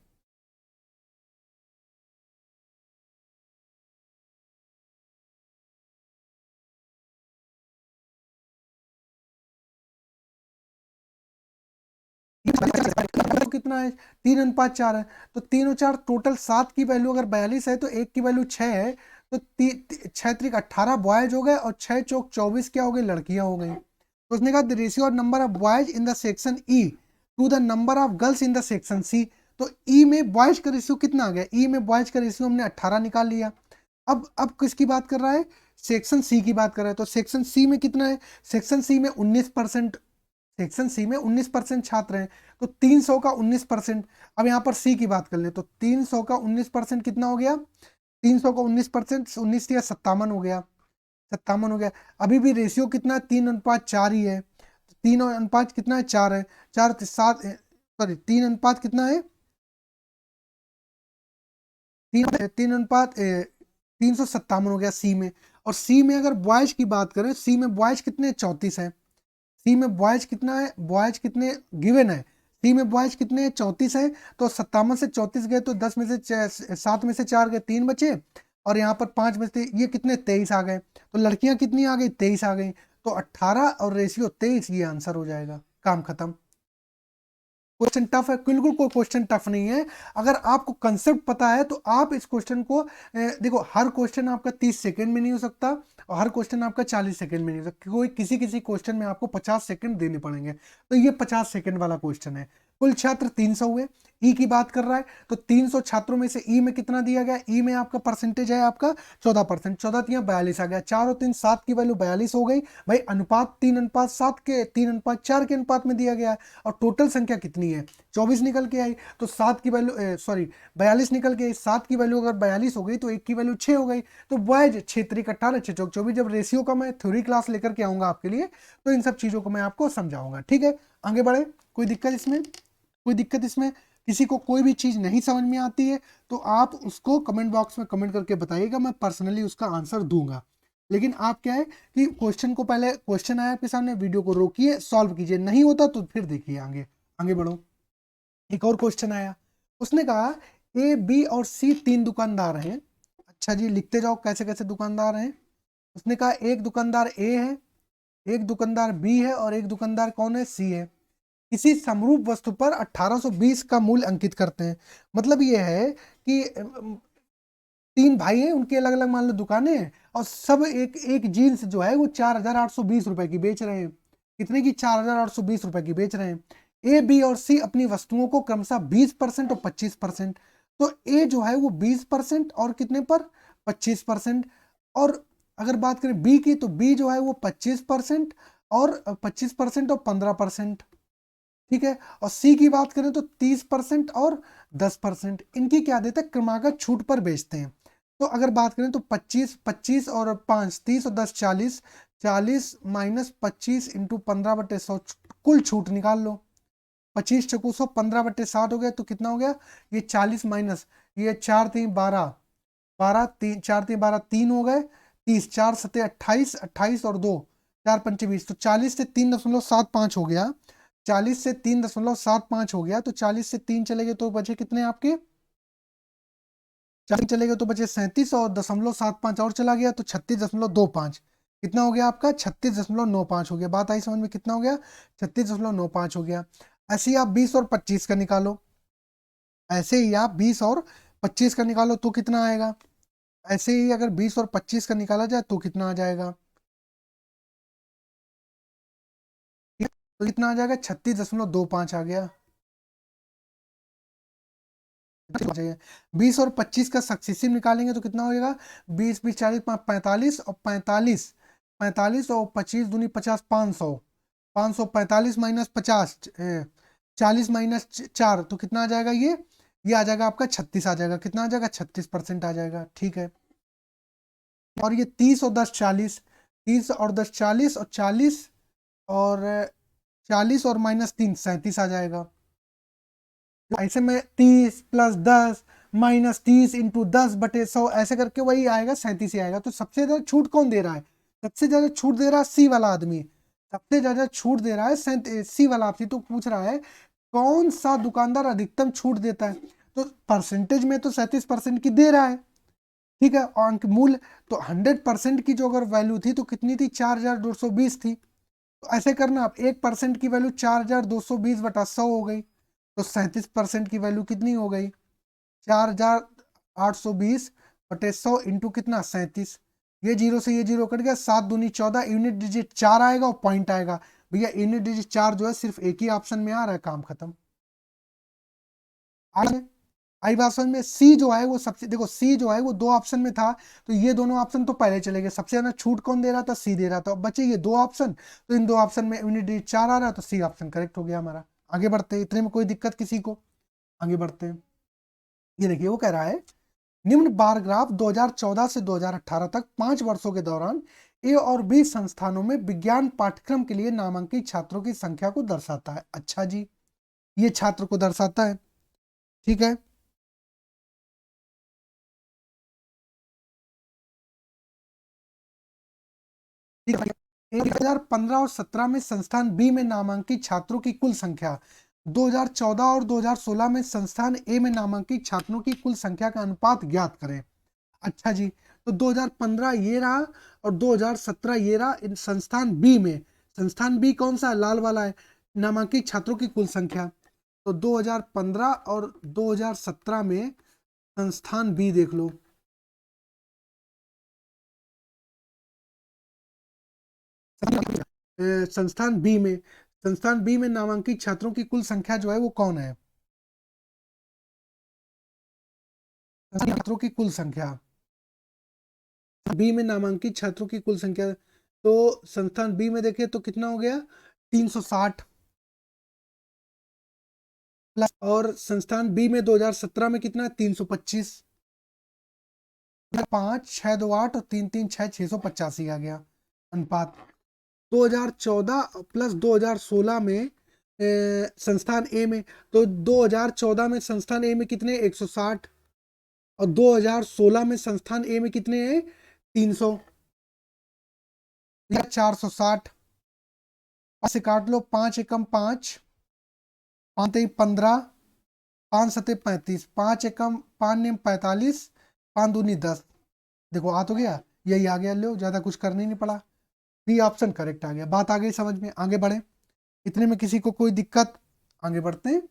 तो कितना है 3:4 है, तो 3 और 4 टोटल 7 की वैल्यू अगर 42 है तो एक की वैल्यू 6 है, तो 6×3 18 बॉयज हो गए और 6×4 24 क्या हो गई लड़कियां हो गई। तो उसने कहा the ratio of number of boys in the section E to the number of girls in the section C. तो ई में बॉयज का रेशियो कितना आ गया, ई में बॉयज का रेशियो हमने 18 निकाल लिया। अब किसकी बात कर रहा है, सेक्शन सी की बात कर रहा है। तो सेक्शन सी में कितना है, सेक्शन सी में 19%, सेक्शन सी में 19% छात्र हैं, तो 300 का 19%। अब यहाँ पर सी की बात कर लें तो 300 का 19% कितना हो गया, 300 का 19%, 19 या 57 हो गया, 57 हो गया। अभी भी रेशियो कितना है 3:4 ही है, 3 अनुपात कितना है 4 है, 4 7 सॉरी 3 अनुपात कितना है 3 अनुपात 357 हो गया सी में। और सी में अगर बॉयज की बात करें, सी में बॉयज कितने 34 है, सी में बॉयज कितना है, बॉयज कितने गिवन है, सी में बॉयज कितने 34 है। तो 57 से 34 गए तो 10 में से 7 में से 4 गए 3 बचे, और यहाँ पर 5 में से ये कितने 23 आ गए। तो लड़कियां कितनी आ गई 23 आ गई, तो 18 और रेशियो 23 ये आंसर हो जाएगा, काम खत्म। क्वेश्चन टफ है, बिल्कुल कोई क्वेश्चन टफ नहीं है। अगर आपको कंसेप्ट पता है तो आप इस क्वेश्चन को देखो, हर क्वेश्चन आपका 30 सेकंड में नहीं हो सकता और हर क्वेश्चन आपका 40 सेकंड में नहीं हो सकता, कोई किसी किसी क्वेश्चन में आपको 50 सेकंड देने पड़ेंगे। तो ये 50 सेकंड वाला क्वेश्चन है। कुल छात्र 300 हुए, ई की बात कर रहा है तो 300 छात्रों में से ई में कितना दिया गया, ई में आपका परसेंटेज है आपका 14%, 14×42 आ गया, 4 और 3 7 की वैल्यू 42 हो गई भाई। अनुपात 3:7 के 3:4 के अनुपात में दिया गया है, और टोटल संख्या कितनी है 24 निकल के आई। तो 7 की वैल्यू सॉरी 42 निकल के आई, 7 की वैल्यू अगर 42 हो गई तो एक की वैल्यू 6 हो गई। तो बॉयज 6×3 18 6×4 24। जब रेशियो का मैं थ्योरी क्लास लेकर के आऊंगा आपके लिए तो इन सब चीज़ों को मैं आपको समझाऊंगा। ठीक है, आगे बढ़े, कोई दिक्कत इसमें, कोई दिक्कत इसमें, किसी को कोई भी चीज़ नहीं समझ में आती है तो आप उसको कमेंट बॉक्स में कमेंट करके बताइएगा, मैं पर्सनली उसका आंसर दूंगा। लेकिन आप क्या है कि क्वेश्चन को, पहले क्वेश्चन आया आपके सामने, वीडियो को रोकिए, सॉल्व कीजिए, नहीं होता तो फिर देखिए आगे, आगे बढ़ो। एक और क्वेश्चन आया, उसने कहा ए बी और सी 3 दुकानदार हैं। अच्छा जी, लिखते जाओ कैसे कैसे दुकानदार हैं। उसने कहा एक दुकानदार ए है, एक दुकानदार बी है और एक दुकानदार कौन है सी है। किसी समरूप वस्तु पर 1820 का मूल्य अंकित करते हैं। मतलब ये है कि 3 भाई हैं, उनकी अलग अलग मान लो दुकानें हैं, और सब एक एक जीन्स जो है वो 4,820 रुपए की बेच रहे हैं। कितने की 4,820 रुपए की बेच रहे हैं। ए बी और सी अपनी वस्तुओं को क्रमशः 20% और 25%, तो ए जो है वो 20% और कितने पर 25%, और अगर बात करें बी की तो बी जो है वो 25% और 25% और 15%। ठीक है, और सी की बात करें तो 30% और 10%। इनकी क्या देते हैं, क्रमागत छूट पर बेचते हैं। तो अगर बात करें तो 25 25 और 5 30 और 10 40, 40 माइनस 25 इंटू 15/100, कुल छूट निकाल लो। 25 चौको 100, 15/60 हो गया, तो कितना हो गया ये 40 माइनस ये 4 3 12, 12 3 4 3 12 3 हो गए, 30 4 7 28, 28 और 2 4 5 20, तो 40 से 3.75 हो गया, 40 से 3.75 हो गया, तो 40 से 3 चले गए तो बचे कितने आपके, 40 चले गए तो बचे 37, और 0.75 और चला गया तो 36.25, कितना हो गया आपका 36.95 हो गया। बात आई समझ में, कितना हो गया 36.95 हो गया। ऐसे ही आप 20 और 25 का निकालो, ऐसे ही आप 20 और 25 का निकालो तो कितना आएगा, ऐसे ही अगर 20 और 25 का निकाला जाए तो कितना आ जाएगा, तो कितना आ जाएगा 36.25 आ गया। 20 और 25 का सक्सेसिव निकालेंगे तो कितना होगा, 20 20 40 45, और 45 45 और 25 दूनी 50, 500, 545 माइनस 50, 40 माइनस 4, तो कितना आ जाएगा ये आ जाएगा आपका 36 आ जाएगा, कितना आ जाएगा 36% आ जाएगा, ठीक है। और ये 30 और 10 40, 30 और 10 40, और 40 और 40 और माइनस 3 37 आ जाएगा। ऐसे में 30 प्लस 10 माइनस 30 इंटू 10/100 ऐसे करके वही आएगा 37 ही आएगा। तो सबसे ज्यादा छूट कौन दे रहा है, सबसे ज्यादा छूट दे रहा है सी वाला आदमी, सबसे ज्यादा छूट दे रहा है सी वाला आदमी। तो पूछ रहा है कौन सा दुकानदार अधिकतम छूट देता है, तो परसेंटेज में तो 37% की दे रहा है, ठीक है। और अंक मूल्य तो 100% की जो अगर वैल्यू थी तो कितनी थी 4220 थी। तो ऐसे करना आप 1% की वैल्यू 4220/100 हो गई, तो 37% की वैल्यू कितनी हो गई 4820/100 इंटू कितना 37, ये जीरो से ये जीरो कट गया, 7 दूनी 14, यूनिट डिजिट 4 आएगा और पॉइंट आएगा। भैया यूनिट डिजिट 4 जो है सिर्फ एक ही ऑप्शन में आ रहा है, काम खत्म। आगे आई बात समझ में। सी जो है वो सबसे, देखो सी जो है वो 2 ऑप्शन में था, तो ये दोनों ऑप्शन तो पहले चले गए, सबसे ज्यादा छूट कौन दे रहा था सी दे रहा था, अब बचे ये 2 ऑप्शन, तो इन 2 ऑप्शन में यूनिट डिजिट 4 आ रहा है, तो सी ऑप्शन करेक्ट हो गया हमारा। आगे बढ़ते हैं, इतने में कोई दिक्कत किसी को, आगे बढ़ते हैं। ये देखिए वो कह रहा है निम्न बार ग्राफ 2014 से 2018 तक 5 वर्षों के दौरान ए और बी संस्थानों में विज्ञान पाठ्यक्रम के लिए नामांकित छात्रों की संख्या को दर्शाता है। अच्छा जी, ये छात्र को दर्शाता है, ठीक है। 2015 और 17 में संस्थान बी में नामांकित छात्रों की कुल संख्या, 2014 और 2016 में संस्थान ए में नामांकित छात्रों की कुल संख्या का अनुपात ज्ञात करें। अच्छा जी, तो 2015 ये रहा और 2017 ये रहा, इन संस्थान बी में, संस्थान बी कौन सा है लाल वाला है, नामांकित छात्रों की कुल संख्या, तो 2015 और 2017 में संस्थान बी देख लो, संस्थान बी में, संस्थान बी में नामांकित छात्रों की कुल संख्या जो है वो कौन है, छात्रों की कुल संख्या, बी में नामांकित छात्रों की कुल संख्या, तो संस्थान बी में देखें तो कितना हो गया 360 प्लस, और संस्थान बी में 2017 में कितना 325, 5 6 2 8 और 3 3 6 685 आ गया अनुपात। 2014 प्लस 2016 में संस्थान ए में, तो 2014 में संस्थान ए में कितने 160, और 2016 में संस्थान ए में कितने हैं 300 या 460, से काट लो, 5 एकम 5, 5 तेई 15, 5 सते 35, 5 एकम 5 नेम 45, 5 दूनी 10, देखो आ तो गया, यही आ गया, लो ज्यादा कुछ करना ही नहीं पड़ा, बी ऑप्शन करेक्ट आ गया। बात आ गई समझ में, आगे बढ़े, इतने में किसी को कोई दिक्कत, आगे बढ़ते हैं।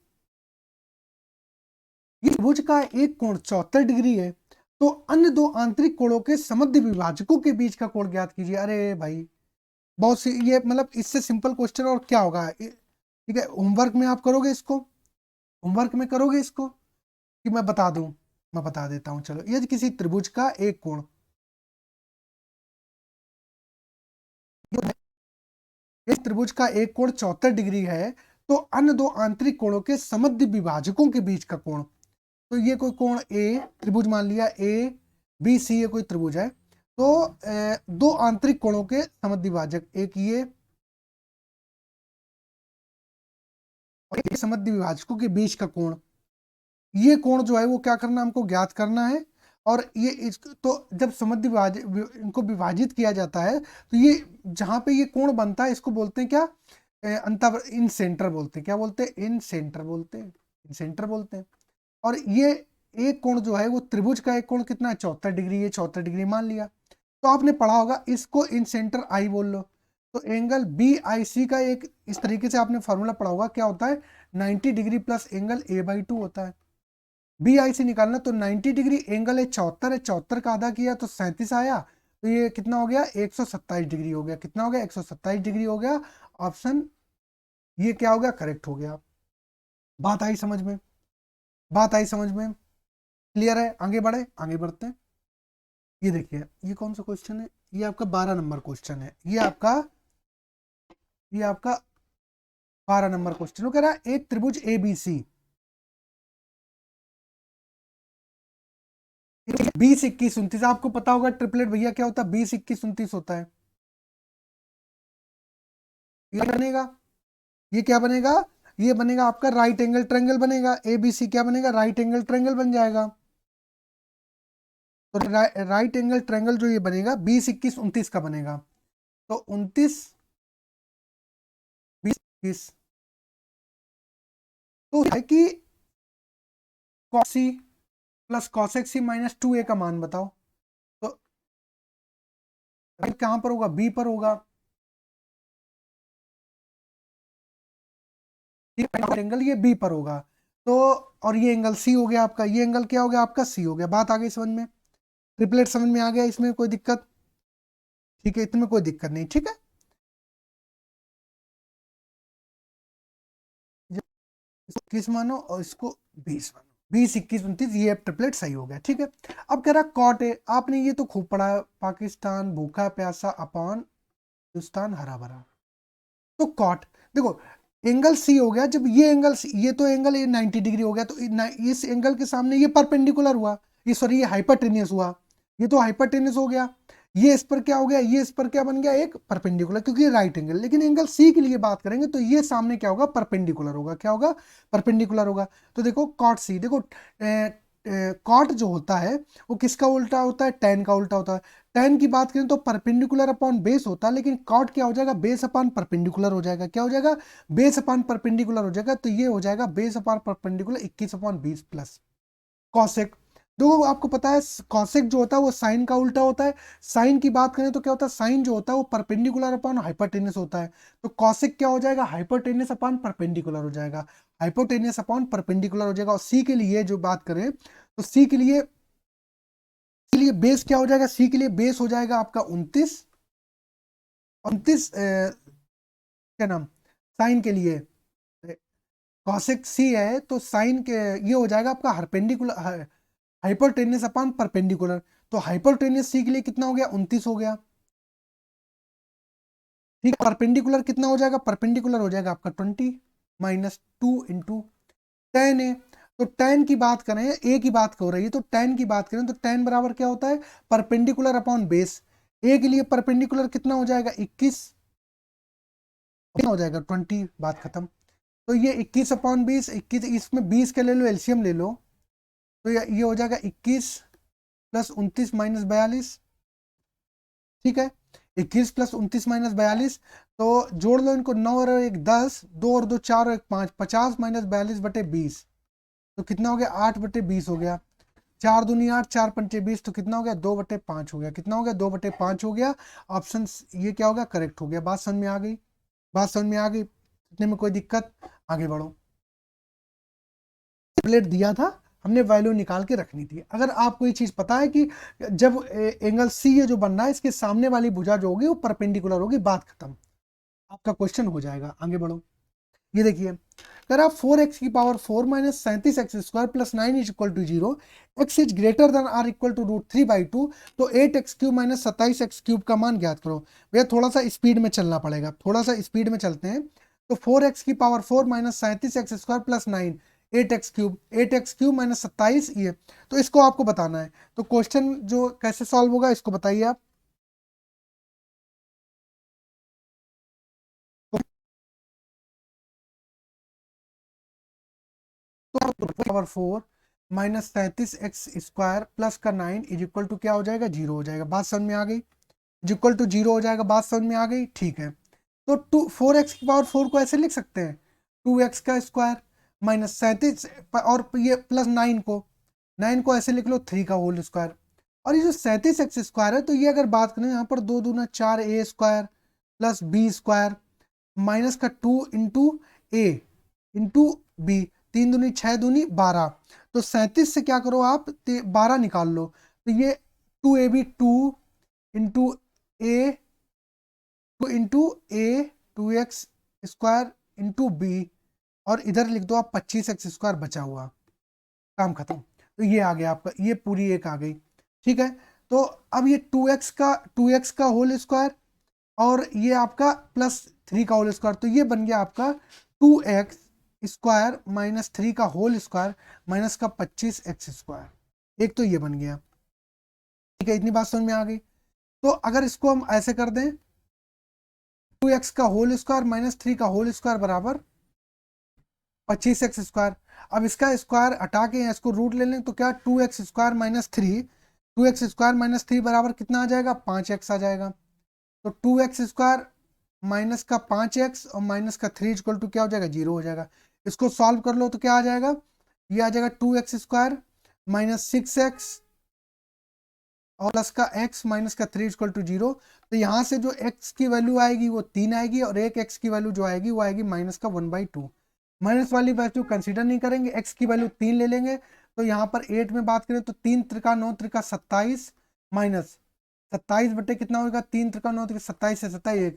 ये त्रिभुज का एक कोण 74 डिग्री है, तो अन्य 2 आंतरिक कोणों के समद्वि विभाजकों के बीच का कोण ज्ञात कीजिए। अरे भाई बहुत सी, ये मतलब इससे सिंपल क्वेश्चन और क्या होगा, ठीक है। होमवर्क में आप करोगे इसको, होमवर्क में करोगे इसको कि मैं बता दूं, मैं बता देता हूं, चलो। यदि किसी त्रिभुज का एक कोण, इस त्रिभुज का एक कोण 74 डिग्री है, तो अन्य 2 आंतरिक कोणों के समद्वि विभाजकों के बीच का कोण, तो ये कोई कोण ए त्रिभुज मान लिया, ए बी सी ये कोई त्रिभुज है, तो दो आंतरिक कोणों के समद्विभाजक, एक ये और एक समद्विभाजकों के बीच का कोण, ये कोण जो है वो क्या करना, हमको ज्ञात करना है। और ये इस तो जब इनको विभाजित किया जाता है तो ये जहां पे ये कोण बनता है इसको बोलते हैं क्या, अंतर इन सेंटर बोलते हैं। क्या बोलते हैं? इन सेंटर बोलते हैं, इन सेंटर बोलते हैं। और ये एक कोण जो है वो त्रिभुज का एक कोण कितना है, 74 डिग्री, ये 74 डिग्री मान लिया। तो आपने पढ़ा होगा, इसको इन सेंटर आई बोल लो। तो एंगल बी आई सी का एक इस तरीके से आपने फॉर्मूला पढ़ा होगा, क्या होता है, 90 डिग्री प्लस एंगल a/2 होता है। बी आई सी निकालना, तो 90 डिग्री एंगल है 74 है, 74 का आधा किया तो 37 आया, तो ये कितना हो गया, 127 डिग्री हो गया। कितना हो गया, 127 डिग्री हो गया। ऑप्शन ये क्या हो गया, करेक्ट हो गया। बात आई समझ में? बात आई समझ में? क्लियर है? आगे बढ़े, आगे बढ़ते हैं। ये देखिए, ये कौन सा क्वेश्चन है, ये आपका 12 नंबर क्वेश्चन है। ये आपका 12 नंबर क्वेश्चन कह रहा है, एक त्रिभुज ABC 20 21 29, आपको पता होगा ट्रिपलेट भैया क्या होता है, 20 21 29 होता है। ये बनेगा, ये क्या बनेगा, ये बनेगा आपका राइट एंगल ट्रायंगल बनेगा। ABC क्या बनेगा, राइट एंगल ट्रायंगल बन जाएगा। तो राइट एंगल ट्रायंगल जो ये बनेगा 20 21 29 का बनेगा। तो 29 20 21, तो है कि cos c plus cosec c minus 2a का मान बताओ। तो राइट कहां पर होगा, बी पर होगा। एंगल ये बी पर होगा। तो और ये एंगल सी हो गया आपका, ये एंगल क्या हो गया आपका, सी हो गया। बात आ गई समझ में? ट्रिपलेट समझ में आ गया, इसमें कोई दिक्कत? ठीक है, इतने कोई दिक्कत नहीं, ठीक है। इसको 21 मानो और इसको 20 मानो, 20 21 29, ये ट्रिपलेट सही हो गया, ठीक है। अब कह रहा कॉट है, आपने ये तो खूब पढ़ा है, पाकिस्तान भूखा प्यासा अपॉन हिंदुस्तान हरा भरा। तो कॉट देखो, एंगल सी हो गया, जब ये एंगल ये तो एंगल ये 90 डिग्री हो गया, तो इस एंगल के सामने ये परपेंडिकुलर हुआ, ये सॉरी ये हाइपरटेनियस हुआ, ये तो हाइपरटेनियस हो गया। ये इस पर क्या हो गया, ये इस पर क्या बन गया, एक परपेंडिकुलर, क्योंकि ये राइट एंगल। लेकिन एंगल सी के लिए बात करेंगे तो ये सामने क्या होगा, परपेंडिकुलर होगा। क्या होगा, परपेंडिकुलर होगा। तो देखो कॉट सी, देखो कॉट जो होता है वो किसका उल्टा होता है, टेन का उल्टा होता है। टेन की बात करें तो परपेंडिकुलर अपॉन बेस होता है, लेकिन कॉट क्या हो जाएगा, बेस अपॉन परपेंडिकुलर हो जाएगा। क्या हो जाएगा, बेस अपॉन परपेंडिकुलर हो जाएगा। तो ये हो जाएगा base upon perpendicular 21/20 plus cosec. देखो आपको पता है कॉसेक जो होता है वो साइन का उल्टा होता है। साइन की बात करें तो क्या होता है, साइन जो होता है वो परपेंडिकुलर अपॉन हाइपरटेनियस होता है। तो कॉसेक क्या हो जाएगा, हाइपरटेनियस अपॉन परपेंडिकुलर हो जाएगा। हाइपोटेनियस अपॉन परपेंडिकुलर हो जाएगा। और सी के लिए जो बात करें तो सी के लिए बेस क्या हो जाएगा, सी के लिए बेस हो जाएगा आपका 29 29 क्या नाम, साइन के लिए कॉसेक सी है, तो साइन के ये हो जाएगा आपका परपेंडिकुलर, हाइपरटेनियस अपॉन परपेंडिकुलर। तो हाइपरटेनियस सी के लिए कितना हो गया, 29 हो गया, ठीक। परपेंडिकुलर कितना हो जाएगा, परपेंडिकुलर हो जाएगा आपका 20 माइनस 2 इंटू टेन है। तो टेन की बात करें, ए की बात हो रही है, तो टेन की बात करें तो टेन बराबर क्या होता है, परपेंडिकुलर अपॉन बेस। ए के लिए परपेंडिकुलर कितना हो जाएगा, 21 हो जाएगा 20, बात खत्म। तो ये 21/20, 21 इसमें 20 के ले लो, एलसीएम ले लो, तो ये हो जाएगा 21 प्लस 29 माइनस 42, ठीक है। 21 प्लस 29 माइनस 42, तो जोड़ लो इनको, 9 और 1 10, 2 और 2 4 और 1 5, 50 माइनस 42/20, तो कितना हो गया, 8/20 हो गया। 4 दूनी 8, 4 पंचे 20, तो कितना हो गया, 2/5 हो गया। कितना हो गया, 2/5 हो गया। ऑप्शन ये क्या हो गया, करेक्ट हो गया। बात समझ में आ गई? बात समझ में आ गई, इतने में कोई दिक्कत? आगे बढ़ो। प्लेट दिया था, हमने वैल्यू निकाल के रखनी थी। अगर आपको ये चीज पता है कि जब एंगल सी ये जो बन रहा है इसके सामने वाली भुजा जो होगी वो परपेंडिकुलर होगी, बात खत्म, आपका क्वेश्चन हो जाएगा। आगे बढ़ो। ये देखिए, अगर आप 4x की power 4 minus 37x² plus 9 is equal to 0, x is greater than or equal to √3/2, तो 8x³ माइनस 27x³ का मान ज्ञात करो। भैया थोड़ा सा स्पीड में चलना पड़ेगा, थोड़ा सा स्पीड में चलते हैं। तो 4x की power 4 minus 37x² plus 9, 8x³ minus 27, ये तो इसको आपको बताना है। तो क्वेश्चन जो कैसे सॉल्व होगा इसको बताइए आप। पावर 4 माइनस 37x² प्लस का 9 इज इक्वल टू क्या हो जाएगा, 0 हो जाएगा। बात समझ में आ गई, इज इक्वल टू 0 हो जाएगा। बात समझ में आ गई, ठीक है। तो 4x की पावर 4 को ऐसे लिख सकते हैं 2x का स्क्वायर माइनस 37 और ये प्लस 9 को ऐसे लिख लो 3 का होल स्क्वायर। और ये जो 37x² है, तो ये अगर बात करें यहाँ पर 2 दूना 4a² प्लस b² माइनस का 2 इंटू a इंटू बी, 3 दूनी 6 दूनी 12। तो 37 से क्या करो आप 12 निकाल लो, तो ये 2ab 2 into a 2 into a 2x² into b, और इधर लिख दो आप 25x² बचा हुआ, काम खत्म। तो ये आ गया आपका, ये पूरी एक आ गई, ठीक है। तो अब ये 2x का होल स्क्वायर और ये आपका प्लस 3 का होल स्क्वायर, तो ये बन गया आपका 2x² माइनस 3 का होल स्क्वायर माइनस का 25x²। एक तो ये बन गया, ठीक है। इतनी बात समझ में आ गई। तो अगर इसको हम ऐसे कर दें 2x का होल स्क्वायर माइनस 3 का होल स्क्वायर बराबर 25x²। अब इसका स्क्वायर हटा के इसको रूट ले लें, तो क्या 2x² माइनस 3, 2x² माइनस 3 बराबर कितना आ जाएगा, 5x आ जाएगा। तो 2x² माइनस का 5x और माइनस का 3 इक्वल टू क्या हो जाएगा, 0 हो जाएगा। इसको सॉल्व कर लो तो क्या आ जाएगा, ये आ जाएगा 2x² माइनस 6x और प्लस का x माइनस का 3 इक्वल टू 0। तो यहाँ से जो x की वैल्यू आएगी वो 3 आएगी, और एक x की वैल्यू जो आएगी वो आएगी माइनस का 1/2। माइनस वाली वैल्यू कंसीडर नहीं करेंगे, x की वैल्यू 3 ले लेंगे। तो यहाँ पर 8 में बात करें तो 3 त्रिका 9 त्रिका 27 माइनस 27 बटे कितना होगा, 3 त्रिका 9 त्रिका 27 से 27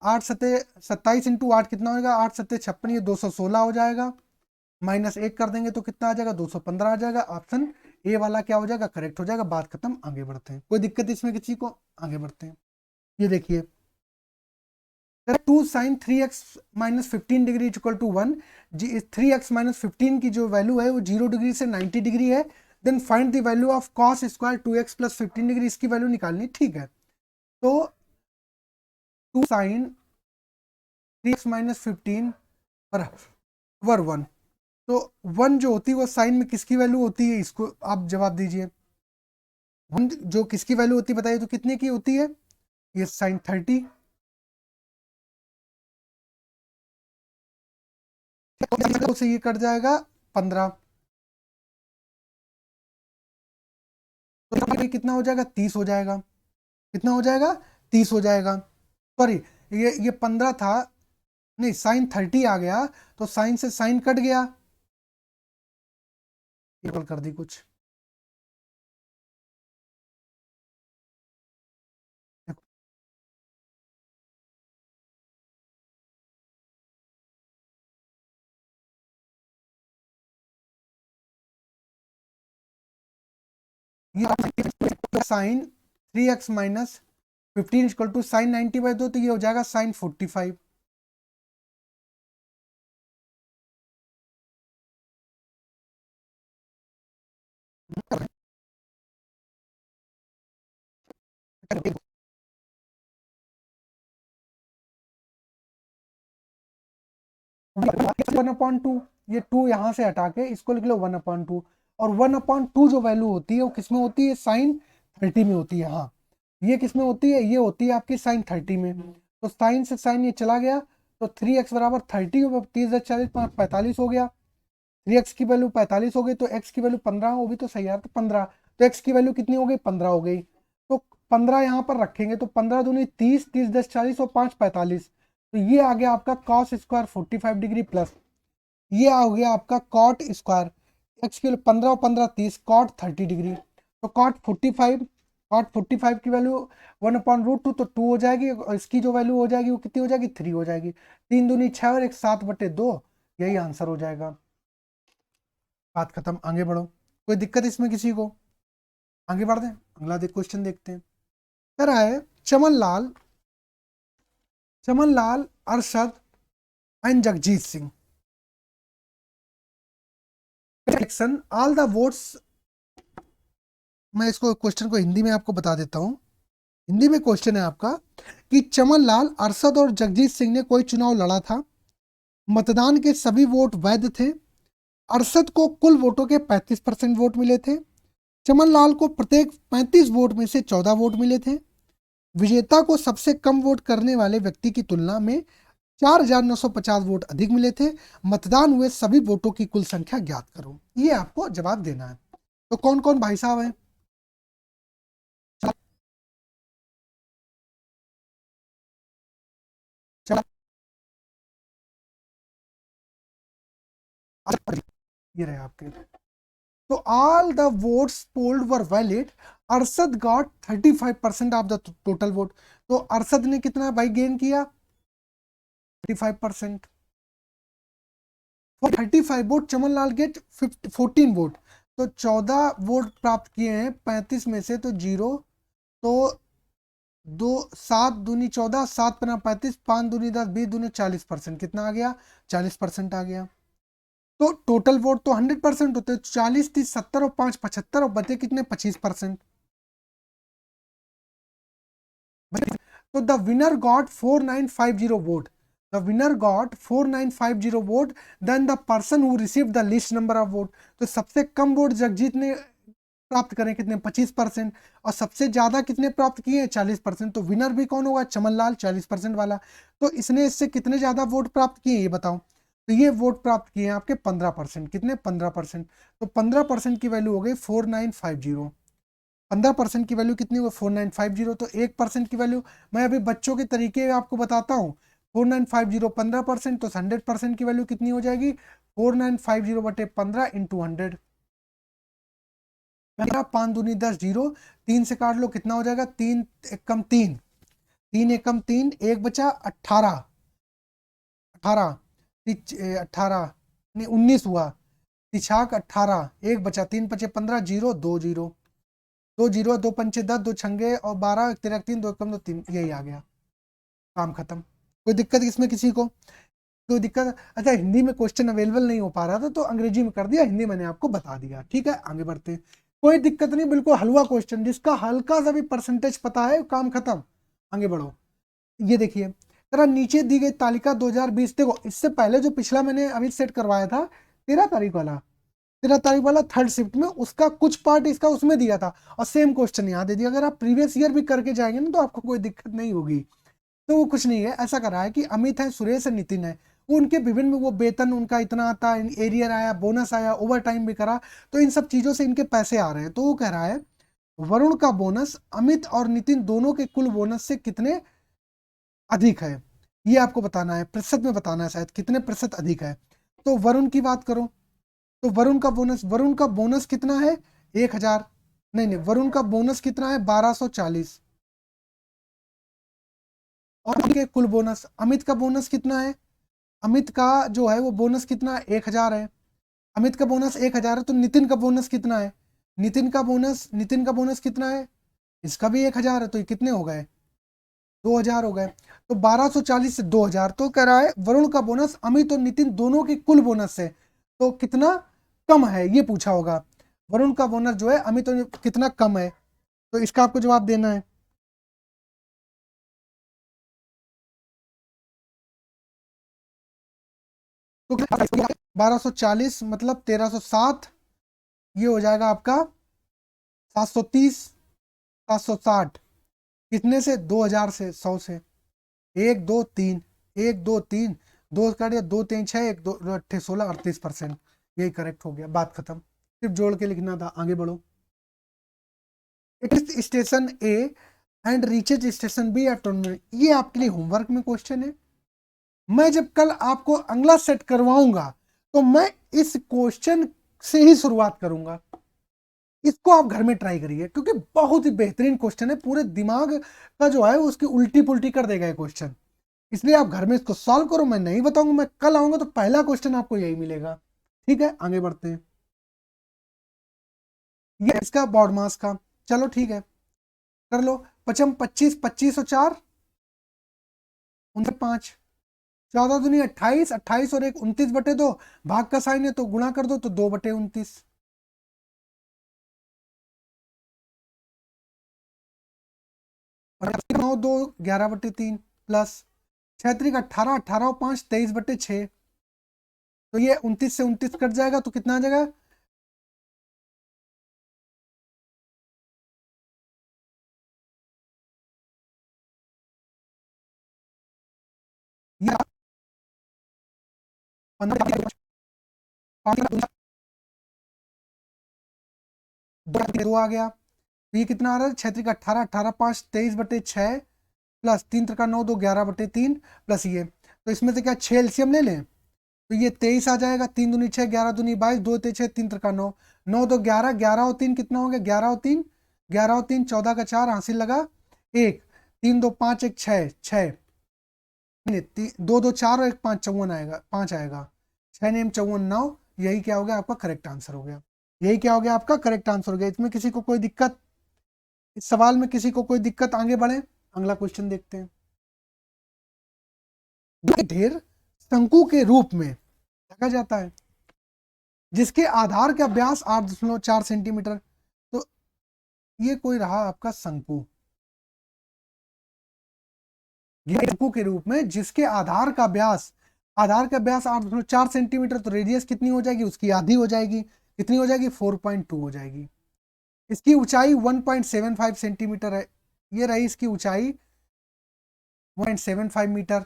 8 सते 27 इंटू 8 कितना होगा, 8 सते 56, ये 216 हो जाएगा। माइनस 1 कर देंगे तो कितना आ जाएगा, 215 आ जाएगा। ऑप्शन ए वाला क्या हो जाएगा, करेक्ट हो जाएगा। बात खत्म, आगे बढ़ते हैं। कोई दिक्कत इसमें किसी को, आगे बढ़ते हैं। ये देखिए 2 sin 3x minus 15 degree equal to 1, 3x minus 15 की जो वैल्यू है वो 0 डिग्री से 90 डिग्री है। Then find the value of cos square 2x plus 15 degree, इसकी वैल्यू निकालनी, ठीक है। तो 2 sin 3x माइनस 15 बराबर 1, तो 1 जो होती है वो साइन में किसकी वैल्यू होती है, इसको आप जवाब दीजिए। 1 जो किसकी वैल्यू होती है बताइए, तो कितने की होती है, ये साइन 30। से ये कट जाएगा 15, तो ये कितना हो जाएगा, 30 हो जाएगा। कितना हो जाएगा, 30 हो जाएगा। सॉरी, ये 15 था, नहीं साइन 30 आ गया, तो साइन से साइन कट गया, इक्वल कर दी कुछ। ये sine 3x minus 15 equal to sine 90/2, तो ये हो जाएगा साइन 45। वन अपॉइंट टू, ये 2 यहाँ से हटा के इसको लिख लो 1/2, और 1/2 जो वैल्यू होती है वो किसमें होती है, साइन 30 में होती है। हाँ, ये किसमें होती है, ये होती है आपकी साइन 30 में। तो साइन से साइन ये चला गया, तो 3x बराबर 30, 30 40 45 हो गया। 3x की वैल्यू 45 हो गई, तो x की वैल्यू 15 हो गई, तो सही यार, तो 15, तो x की वैल्यू कितनी हो गई, 15 हो गई। तो 15 यहाँ पर रखेंगे, तो 15 दूनी 30, 30 10 40 और 5 45, तो ये आ गया आपका cos स्क्वायर 45 डिग्री प्लस ये आ गया आपका कॉट स्क्वायर, एक्स की 15 और 15 30, कॉट 30 डिग्री। तो कॉट 45 की वैल्यू 1/√2, तो 2 हो जाएगी, और इसकी जो वैल्यू हो जाएगी वो कितनी हो जाएगी, 3 हो जाएगी। 3 दूनी 6 और 1 7/2, यही आंसर हो जाएगा। बात खत्म, आगे बढ़ो। कोई दिक्कत इसमें किसी को, आगे बढ़ दें, अगला क्वेश्चन देखते हैं। कह रहा है Chaman Lal Arshad and Jagjit Singh election all the votes. मैं इसको क्वेश्चन को हिंदी में आपको बता देता हूं। हिंदी में क्वेश्चन है आपका कि चमन लाल अरशद और जगजीत सिंह ने कोई चुनाव लड़ा था, मतदान के सभी वोट वैध थे, अरशद को कुल वोटों के 35% वोट मिले थे। चमन लाल को प्रत्येक 35 वोट में से 14 वोट मिले थे। विजेता को सबसे कम वोट करने वाले व्यक्ति की तुलना में 4,950 वोट अधिक मिले थे। मतदान हुए सभी वोटों की कुल संख्या ज्ञात करो। ये आपको जवाब देना है। तो कौन कौन भाई साहब हैं? चला, ये रहे आपके। तो all the votes polled were valid. Arshad got 35% of the total vote. तो अरशद ने कितना भाई गेन किया? 35%। For 35 vote Chamanlal get 14 vote. तो 14 वोट प्राप्त किए हैं 35 में से, तो जीरो। तो दो, 7 दूनी 14, 7×5 35, 5 दूनी 10, 20 दूनी 40%। कितना आ गया? 40% आ गया। तो टोटल वोट तो 100% होते हैं। 40 30 70 और 5 75 और बचे कितने? 25%। तो the winner got 4950 vote. The winner got 4950 vote. Then the person who receive the least number of vote. तो सबसे कम वोट जगजीत ने प्राप्त करें कितने? 25%। और सबसे ज्यादा कितने प्राप्त किए? 40%। तो विनर भी कौन होगा? चमनलाल, 40% वाला। तो इसने इससे कितने ज्यादा वोट प्राप्त किए ये बताओ। तो ये वोट प्राप्त किए हैं आपके 15%। कितने? 15%। तो 15% की वैल्यू हो गई 4950। 15% की वैल्यू कितनी हुई? 4950। तो 1% की वैल्यू मैं अभी बच्चों के तरीके आपको बताता हूँ। 4950 15%, तो 100% की वैल्यू कितनी हो जाएगी? 4950/15 × 100। 5 दूनी 10 जीरो, 3 से काट लो कितना हो जाएगा? 3 एकम 3, 3 एकम 3, एक बचा 18, 18 18 नहीं 19 हुआ। तिछाक 18, एक बचा, 3 × 5 = 15, जीरो 2 जीरो, 2 जीरो, 2 × 5 = 10, 2 छंगे और 12, 13 3, 2 एकम 2 3, यही आ गया। काम खत्म। कोई दिक्कत इसमें किसी को? कोई दिक्कत? अच्छा, हिंदी में क्वेश्चन अवेलेबल नहीं हो पा रहा था तो अंग्रेजी में कर दिया, हिंदी मैंने आपको बता दिया। ठीक है, आगे बढ़ते हैं। कोई दिक्कत नहीं, बिल्कुल हलवा क्वेश्चन, जिसका हल्का सा भी परसेंटेज पता है काम खत्म। आगे बढ़ो। ये देखिए जरा नीचे दी गई तालिका 2020। देखो इससे पहले जो पिछला मैंने अभी सेट करवाया था 13 तारीख वाला, 13 तारीख वाला थर्ड शिफ्ट में, उसका कुछ पार्ट इसका उसमें दिया था और सेम क्वेश्चन यहाँ दे दिया। अगर आप प्रीवियस ईयर भी करके जाएंगे ना तो आपको कोई दिक्कत नहीं होगी। तो वो कुछ नहीं है, ऐसा कर रहा है कि अमित है, सुरेश है, नितिन है, वो उनके विभिन्न वो वेतन उनका इतना आता है, एरियर आया, बोनस आया, ओवर टाइम भी करा, तो इन सब चीजों से इनके पैसे आ रहे हैं। तो वो कह रहा है वरुण का बोनस अमित और नितिन दोनों के कुल बोनस से कितने अधिक है, ये आपको बताना है, प्रतिशत में बताना है शायद कितने प्रतिशत अधिक है। तो वरुण की बात करो तो वरुण का बोनस कितना है? 1000। नहीं नहीं, वरुण का बोनस कितना है? 1240। और उनके कुल बोनस, अमित का बोनस कितना है? अमित का जो है वो बोनस कितना है? 1000 है। अमित का बोनस 1000 है। तो नितिन का बोनस कितना है? नितिन का बोनस कितना है? इसका भी 1000 है। तो ये कितने हो गए? 2000 हो गए। तो 1240 से 2000, तो कह रहा है वरुण का बोनस अमित और नितिन दोनों के कुल बोनस से तो कितना कम है, ये पूछा होगा। वरुण का बोनस जो है अमित और कितना कम है, तो इसका आपको जवाब देना है। तो 1240 मतलब 1307, ये हो जाएगा आपका 730, 760। कितने से? 2000 से, 100 से। 1 2 3, 1 2 3, 2 काट दिया, 2 3 6, 1 2 8 16, 38%। यही करेक्ट हो गया, बात खत्म। सिर्फ जोड़ के लिखना था, आगे बढ़ो। It is station A and reaches station B at 12। ये आपके लिए होमवर्क में क्वेश्चन है। मैं जब कल आपको अगला सेट करवाऊंगा तो मैं इस क्वेश्चन से ही शुरुआत करूंगा। इसको आप घर में ट्राई करिए क्योंकि बहुत ही बेहतरीन क्वेश्चन है, पूरे दिमाग का जो है उसकी उल्टी पुल्टी कर देगा ये क्वेश्चन। इसलिए आप घर में इसको सॉल्व करो, मैं नहीं बताऊंगा, मैं कल आऊंगा तो पहला क्वेश्चन आपको यही मिलेगा। ठीक है, आगे बढ़ते हैं। ये इसका बॉड मास का, चलो ठीक है कर लो। पचम 25, 25 और 4 5, 14 दूनी 28, 28 और 1 29/2। भाग का साइन है तो गुणा कर दो, तो 2/29। और 9 2 11/3 प्लस 6 3 18, 18 और 5 23/6। तो ये 29 से 29 कट जाएगा तो कितना आ जाएगा, ये 15, 2 आ गया। तो ये कितना आ रहा है, 6 × 18, 18 5 23/6 प्लस 3 × 9 2 11/3 प्लस ये, तो इसमें से क्या 6 एलसीएम ले लें, तो ये 23 आ जाएगा। 3 दूनी 6, 11 दूनी 22, 2 3 6, 3 × 9, 9 2 11, 11 और 3 कितना हो गया, 11 और 3, 11 और 3 14 का 4 हासिल लगा 1, 3 2 5 1 6, 6 2 2 4 और 1 5 54 आएगा, 5 आएगा, 6 नेम 54 9। यही क्या हो गया आपका करेक्ट आंसर हो गया, यही क्या हो गया आपका करेक्ट आंसर हो गया। इसमें किसी को कोई दिक्कत, इस सवाल में किसी को कोई दिक्कत, आगे बढ़े अगला क्वेश्चन देखते हैं। ढेर शंकु के रूप में रखा जाता है जिसके आधार का व्यास 8.4 सेंटीमीटर, तो ये कोई रहा आपका शंकु, शंकु के रूप में जिसके आधार का व्यास, आधार का व्यास 8.4 सेंटीमीटर, तो रेडियस कितनी हो जाएगी, उसकी आधी हो जाएगी, कितनी हो जाएगी 4.2 हो जाएगी। इसकी ऊंचाई 1.75 सेंटीमीटर है, ये रही इसकी ऊंचाई 1.75 मीटर।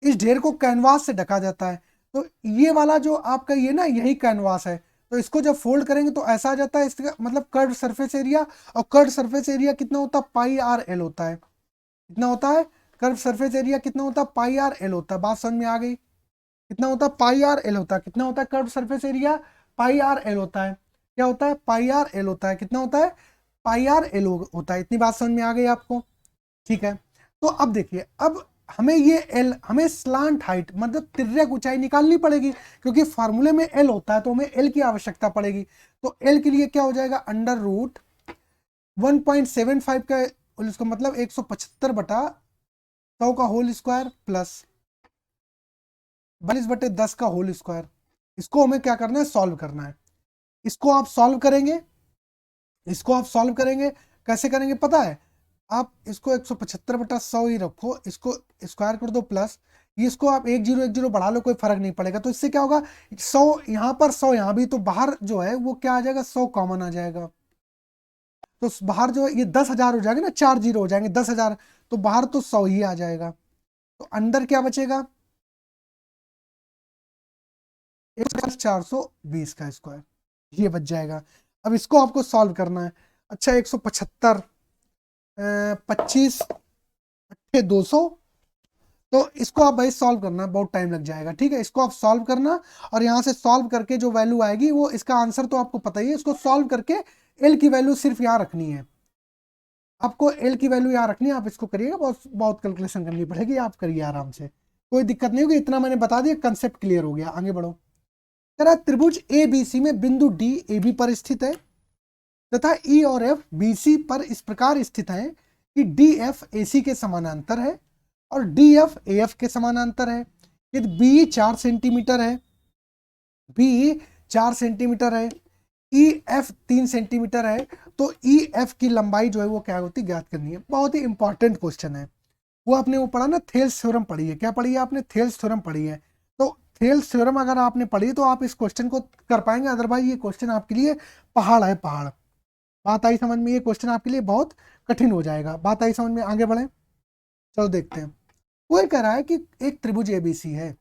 इस ढेर को कैनवास से ढका जाता है, तो ये वाला जो आपका ये ना यही कैनवास है, तो इसको जब फोल्ड करेंगे तो ऐसा आ जाता है, इसका मतलब कर्व सरफेस एरिया, और कर्व सरफेस एरिया कितना होता है, πr_l होता है, कितना होता है कर्व सरफेस एरिया, कितना होता है πr_l होता है, बात समझ में आ गई, कितना होता है πr_l होता है, कितना होता है कर्व सरफेस एरिया πr_l होता है, क्या होता है πr_l होता है, कितना होता है πr_l होता है, इतनी बात समझ में आ गई आपको, ठीक है। तो अब देखिए, अब हमें ये एल, हमें स्लांट हाइट मतलब तिर्यक ऊंचाई निकालनी पड़ेगी, क्योंकि फार्मूले में एल होता है तो हमें एल की आवश्यकता पड़ेगी। तो एल के लिए क्या हो जाएगा, अंडर रूट 1.75 का, इसको मतलब 175/100 का होल स्क्वायर प्लस 42/10 का होल स्क्वायर। इसको हमें क्या करना है, सॉल्व करना है। इसको आप सॉल्व करेंगे, इसको आप सॉल्व करेंगे, कैसे करेंगे पता है, आप इसको 175/100 ही रखो, इसको स्क्वायर कर दो प्लस, ये इसको आप 1 0 बढ़ा लो, कोई फर्क नहीं पड़ेगा। तो इससे क्या होगा, 100 यहाँ पर 100 यहाँ भी, तो बाहर जो है वो क्या आ जाएगा, 100 कॉमन आ जाएगा, तो बाहर जो है ये 10,000 हो जाएगा ना, 4 जीरो हो जाएंगे 10,000, तो बाहर तो 100 ही आ जाएगा, तो अंदर क्या बचेगा 420 का स्क्वायर, ये बच जाएगा। अब इसको आपको सॉल्व करना है। अच्छा 175 25 200, तो इसको आप भाई सॉल्व करना, बहुत टाइम लग जाएगा, ठीक है। इसको आप सॉल्व करना, और यहाँ से सॉल्व करके जो वैल्यू आएगी वो, इसका आंसर तो आपको पता ही है, इसको सॉल्व करके एल की वैल्यू सिर्फ यहाँ रखनी है, आपको एल की वैल्यू यहाँ रखनी है, आप इसको करिएगा, बहुत बहुत कैलकुलेशन करनी पड़ेगी, आप करिए आराम से, कोई दिक्कत नहीं होगी, इतना मैंने बता दिया, कंसेप्ट क्लियर हो गया। आगे बढ़ो। तेरा त्रिभुज ए बी सी में बिंदु डी ए बी पर स्थित है तथा ई और एफ बी सी पर इस प्रकार स्थित है कि डी एफ ए सी के समानांतर है और डी एफ ए एफ के समानांतर है। यदि बी 4 सेंटीमीटर है, बी 4 सेंटीमीटर है, ई एफ 3 सेंटीमीटर है, तो ई एफ की लंबाई जो है वो क्या होती है, ज्ञात करनी है। बहुत ही इंपॉर्टेंट क्वेश्चन है, वो आपने वो पढ़ा ना, थेल्स थ्योरम पढ़ी है, क्या पढ़ी है आपने, थेल्स थ्योरम पढ़ी है। तो थेल्स थ्योरम अगर आपने पढ़ी तो आप इस क्वेश्चन को कर पाएंगे, अदरवाइज ये क्वेश्चन आपके लिए पहाड़ है, पहाड़। बात आई समझ में, ये क्वेश्चन आपके लिए बहुत कठिन हो जाएगा, बात आई समझ में, आगे बढ़े, चलो देखते हैं। वो कह रहा है कि एक त्रिभुज एबीसी है,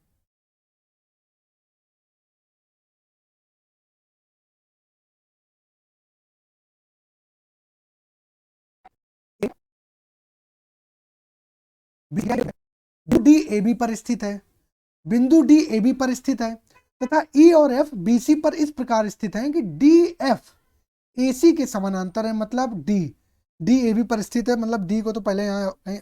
बिंदु डी ए बी पर स्थित है, बिंदु डी ए बी पर स्थित है तथा ई और एफ बी सी पर इस प्रकार स्थित है कि डी एफ ए सी के समानांतर है, मतलब डी, डी ए बी पर स्थित है, मतलब डी को तो पहले यहाँ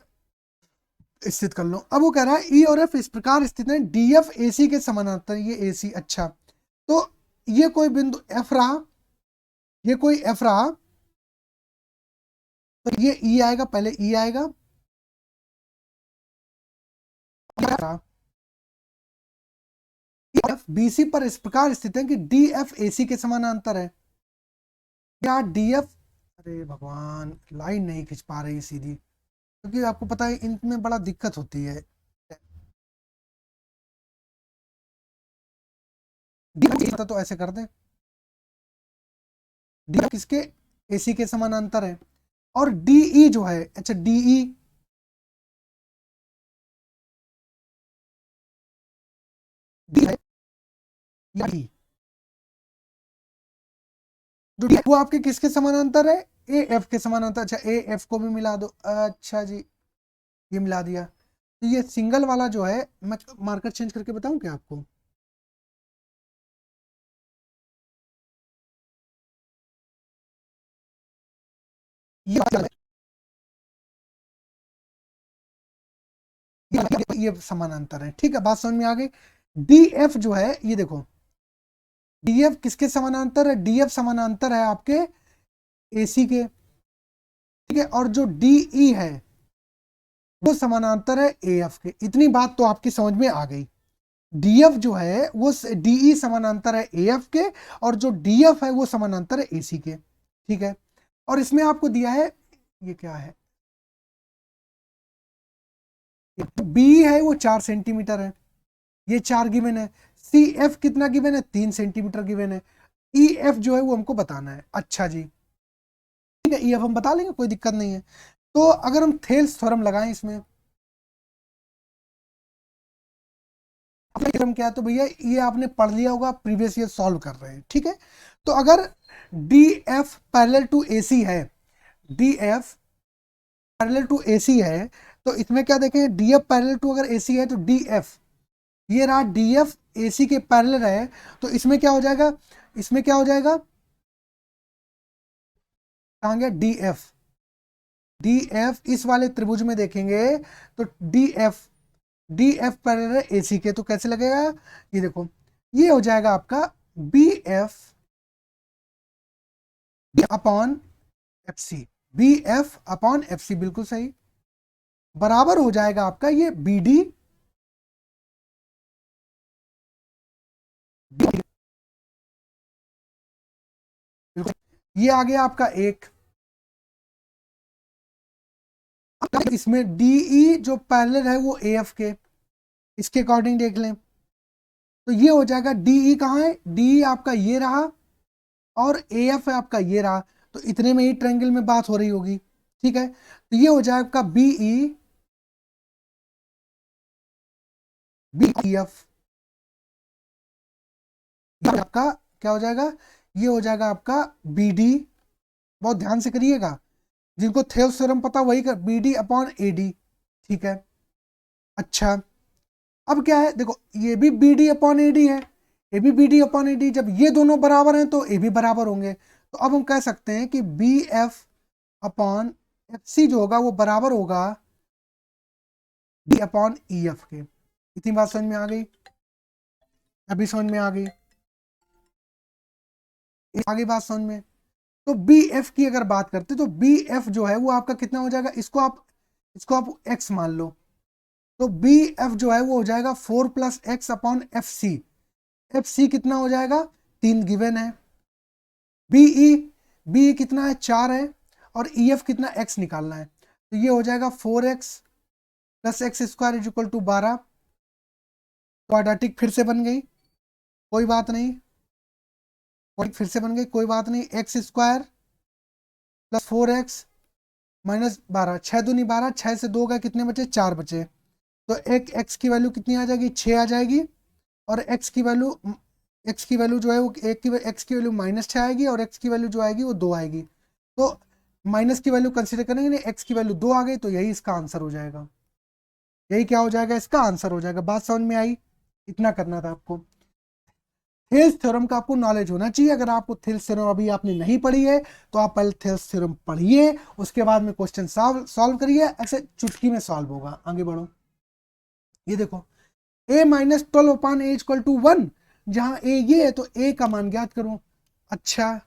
स्थित कर लो। अब वो कह रहा है ई और एफ इस प्रकार स्थित है डी एफ ए सी के समानांतर, ये ए सी, अच्छा तो ये कोई बिंदु एफ रहा, ये कोई एफ रहा, तो ये ई आएगा, पहले ई आएगा, एफ बी सी पर इस प्रकार स्थित है कि डी एफ ए सी के समानांतर है, क्या डी एफ, अरे भगवान लाइन नहीं खींच पा रही सीधी, क्योंकि आपको पता है इनमें बड़ा दिक्कत होती है। तो ऐसे कर दे, डी किसके, AC के समानांतर है। और DE जो है, अच्छा DE डी है या डी, जो डी वो आपके किसके समानांतर है, AF के समानांतर। अच्छा AF को भी मिला दो, अच्छा जी ये मिला दिया। तो ये सिंगल वाला जो है, मैं मार्कर चेंज करके बताऊं क्या आपको, ये समानांतर है, ठीक है, बात समझ में आ गई। DF जो है, ये देखो DF किसके समानांतर है, DF समानांतर है आपके AC के, ठीक है। और जो DE है वो समानांतर है AF के। इतनी बात तो आपकी समझ में आ गई। DF जो है वो DE समानांतर है AF के, और जो DF है वो समानांतर है AC के, ठीक है। और इसमें आपको दिया है, ये क्या है, B है वो 4 सेंटीमीटर है, ये 4 गिवन है। CF कितना गिवन है, 3 सेंटीमीटर गिवन है। EF जो है वो हमको बताना है। अच्छा जी, ठीक है, EF हम बता लेंगे, कोई दिक्कत नहीं है। तो अगर हम थेल्स थ्योरम लगाएं इसमें, थ्योरम क्या है, तो भैया ये आपने पढ़ लिया होगा, प्रीवियस ईयर सॉल्व कर रहे हैं, ठीक है। तो अगर DF पैरेलल टू AC है, DF पैरेलल टू AC है, तो इसमें क्या देखें, DF पैरेलल टू अगर AC है तो DF, ये रहा DF AC के पैरेलल है, तो इसमें क्या हो जाएगा, इसमें क्या हो जाएगा, कहाँ गया DF, DF इस वाले त्रिभुज में देखेंगे तो DF, DF पैरेलल है AC के, तो कैसे लगेगा, ये देखो ये हो जाएगा आपका BF upon FC, BF upon FC, बिल्कुल सही, बराबर हो जाएगा आपका ये BD, ये आ गया आपका एक। इसमें DE जो पैरेलल है वो AF के, इसके अकॉर्डिंग देख लें तो ये हो जाएगा, DE कहाँ है, DE आपका ये रहा, और AF है आपका ये रहा, तो इतने में ही ट्रायंगल में बात हो रही होगी, ठीक है। तो ये हो जाएगा आपका BEF, आपका क्या हो जाएगा, ये हो जाएगा आपका BD, बहुत ध्यान से करिएगा, जिनको थेल्स थ्योरम पता वही कर, BD अपॉन AD, ठीक है। अच्छा अब क्या है, देखो ये भी BD अपॉन AD है, ये भी BD अपॉन AD, जब ये दोनों बराबर हैं तो ये भी बराबर होंगे, तो अब हम कह सकते हैं कि BF अपॉन FC जो होगा वो बराबर होगा D अपॉन EF के। इतनी बात समझ में आ गई, अभी समझ में आ गई, आगे बात समझ में। तो BF की अगर बात करते तो BF जो है वो आपका कितना हो जाएगा, इसको आप x मान लो, तो BF जो है वो हो जाएगा 4 plus x upon FC, FC कितना हो जाएगा, 3 गिवन है। BE कितना है, 4 है, और EF कितना, x निकालना है, तो ये हो जाएगा 4x plus x square is equal to 12, quadratic फिर से बन गई, कोई बात नहीं, फिर से बन गई, कोई बात नहीं, x square plus 4x minus 12, 6 दूनी 12, 6 से 2 गए, कितने बचे, 4 बचे, तो एक x की वैल्यू कितनी आ जाएगी, 6 आ जाएगी, और x की वैल्यू जो है वो x की वैल्यू -6 आएगी, और x की वैल्यू जो आएगी वो 2 आएगी, तो माइनस की वैल्यू कंसीडर करेंगे नहीं, x की वैल्यू 2 आ गई, तो यही इसका आंसर हो जाएगा, यही क्या हो जाएगा, इसका आंसर हो जाएगा। बात समझ में आई, इतना करना था आपको। थेल्स थ्योरम का आपको नॉलेज होना चाहिए, अगर आपको थेल्स थ्योरम अभी आपने नहीं पढ़ी है तो आप पहले थेल्स थ्योरम पढ़िए, उसके बाद में क्वेश्चन सॉल्व करिए, ऐसे चुटकी में सॉल्व होगा। आगे बढ़ो, ये देखो a minus 12 upon a equal to 1, जहां a ये है तो a का मान ज्ञात करो। अच्छा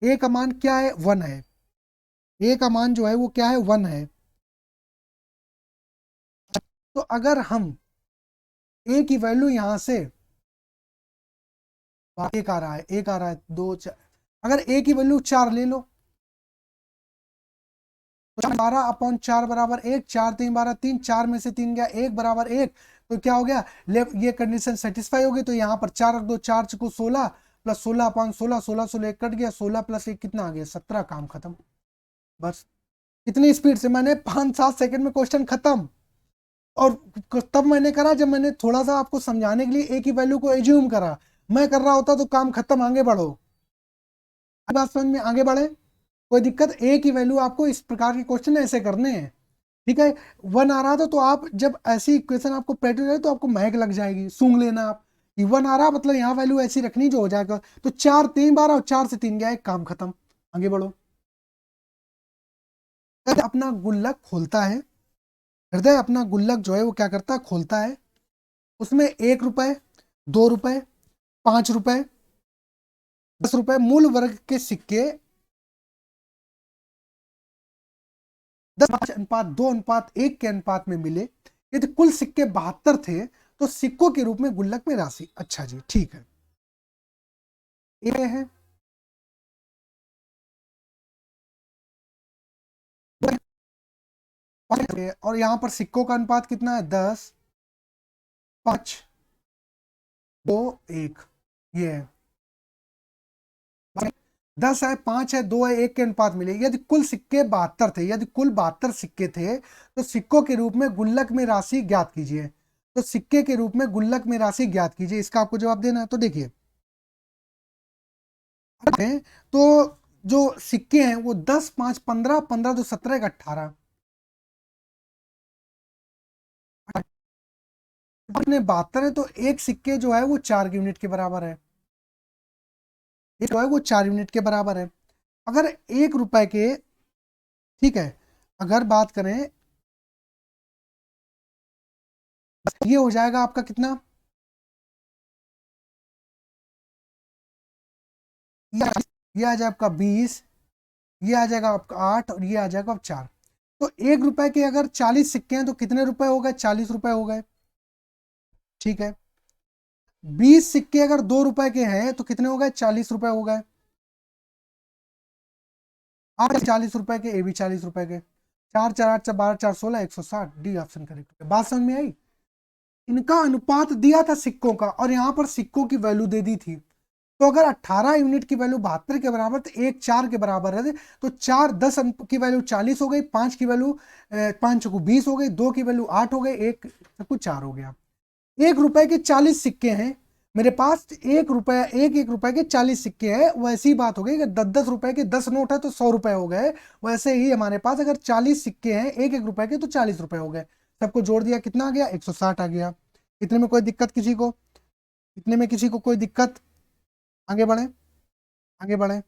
a का मान क्या है, 1 है, a का मान जो है वो क्या है, 1 है। तो अगर हम a की वैल्यू यहां से, एक आ रहा है, एक आ रहा है, 2 4, अगर a की वैल्यू 4 ले लो, तो 12/4 बराबर 1, 4 3 12 3, 4 में से 3 गया 1 बराबर 1, तो क्या हो गया, ये कंडीशन सेटिस्फाई होगी। तो यहाँ पर 4 रख दो, 4 को 16 प्लस 16/16, 16 16 1 कट गया, 16 प्लस 1 कितना आ गया 17, काम खत्म। बस इतनी स्पीड से मैंने 5-7 सेकंड में क्वेश्चन खत्म। और तब मैंने करा जब मैंने थोड़ा सा आपको समझाने के लिए एक ही वैल्यू को एज्यूम करा। मैं कर रहा होता तो काम खत्म, आगे बढ़ो। बात समझ में, आगे बढ़े, कोई दिक्कत। एक ही वैल्यू आपको इस प्रकार के क्वेश्चन ऐसे करने हैं, ठीक है। 1 आ रहा था तो आप जब ऐसी इक्वेशन आपको प्रैक्टिस है तो आपको महक लग जाएगी, सूंघ लेना आप कि 1 आ रहा, मतलब यहाँ वैल्यू ऐसी रखनी जो हो जाएगा। तो 4 3 बार और 4 से 3 गया, एक काम खत्म, आगे बढ़ो। अपना गुल्लक खोलता है, हृदय अपना गुल्लक जो है वो क्या करता है, खोलता है। उसमें 1 रुपए, 2 रुपए, 5 रुपए, 10 रुपए मूल वर्ग के सिक्के 10:5:2:1 के अनुपात में मिले। यदि कुल सिक्के 72 थे तो सिक्कों के रूप में गुल्लक में राशि। अच्छा जी, ठीक है, ये है। और यहां पर सिक्कों का अनुपात कितना है, 10 5 2 1, ये है। 10 है, 5 है, 2 है, 1 के अनुपात मिले। यदि कुल सिक्के 72 थे, यदि कुल 72 सिक्के थे तो सिक्कों के रूप में गुल्लक में राशि ज्ञात कीजिए। तो सिक्के के रूप में गुल्लक में राशि ज्ञात कीजिए, इसका आपको जवाब देना है। तो देखिए, तो जो सिक्के हैं वो 10 5 15, 15 2 17 18, अपने 72 है तो एक सिक्के जो है वो 4 यूनिट के बराबर है, ये जो है वो 4 यूनिट के बराबर है। अगर 1 रुपए के, ठीक है, अगर बात करें, ये हो जाएगा आपका कितना, ये आ जाएगा आपका 20, ये आ जाएगा आपका 8 और ये आ जाएगा 4। तो 1 रुपए के अगर 40 सिक्के हैं तो कितने रुपए हो गए, 40 रुपए हो गए, ठीक है। 20 सिक्के अगर 2 रुपए के हैं तो कितने हो गए, 40 रुपए हो गए। आप 40 रुपए के, ए भी 40 रुपए के, 4 4 8 12 4 16 160, डी ऑप्शन करेक्ट। बात समझ में आई। इनका अनुपात दिया था सिक्कों का और यहाँ पर सिक्कों की वैल्यू दे दी थी। तो अगर 18 यूनिट की वैल्यू 72 के बराबर तो 1 4 के बराबर है, तो 4 10 की वैल्यू 40 हो गई, 5 की वैल्यू 5 को 20 हो गई, 2 की वैल्यू 8 हो गई, 1 सब कुछ 4 हो गया। 1 रुपए के 40 सिक्के हैं मेरे पास, 1 रुपए, 1 1 रुपए के 40 सिक्के हैं। वैसी बात हो गई कि 10 10 रुपए के 10 नोट है तो 100 रुपए हो गए। वैसे ही हमारे पास अगर 40 सिक्के हैं 1 1 रुपए के तो 40 रुपए हो गए। सबको जोड़ दिया, कितना आ गया, 160 आ गया। इतने में कोई दिक्कत किसी को, इतने में किसी को कोई दिक्कत, आगे बढ़े, आगे बढ़े।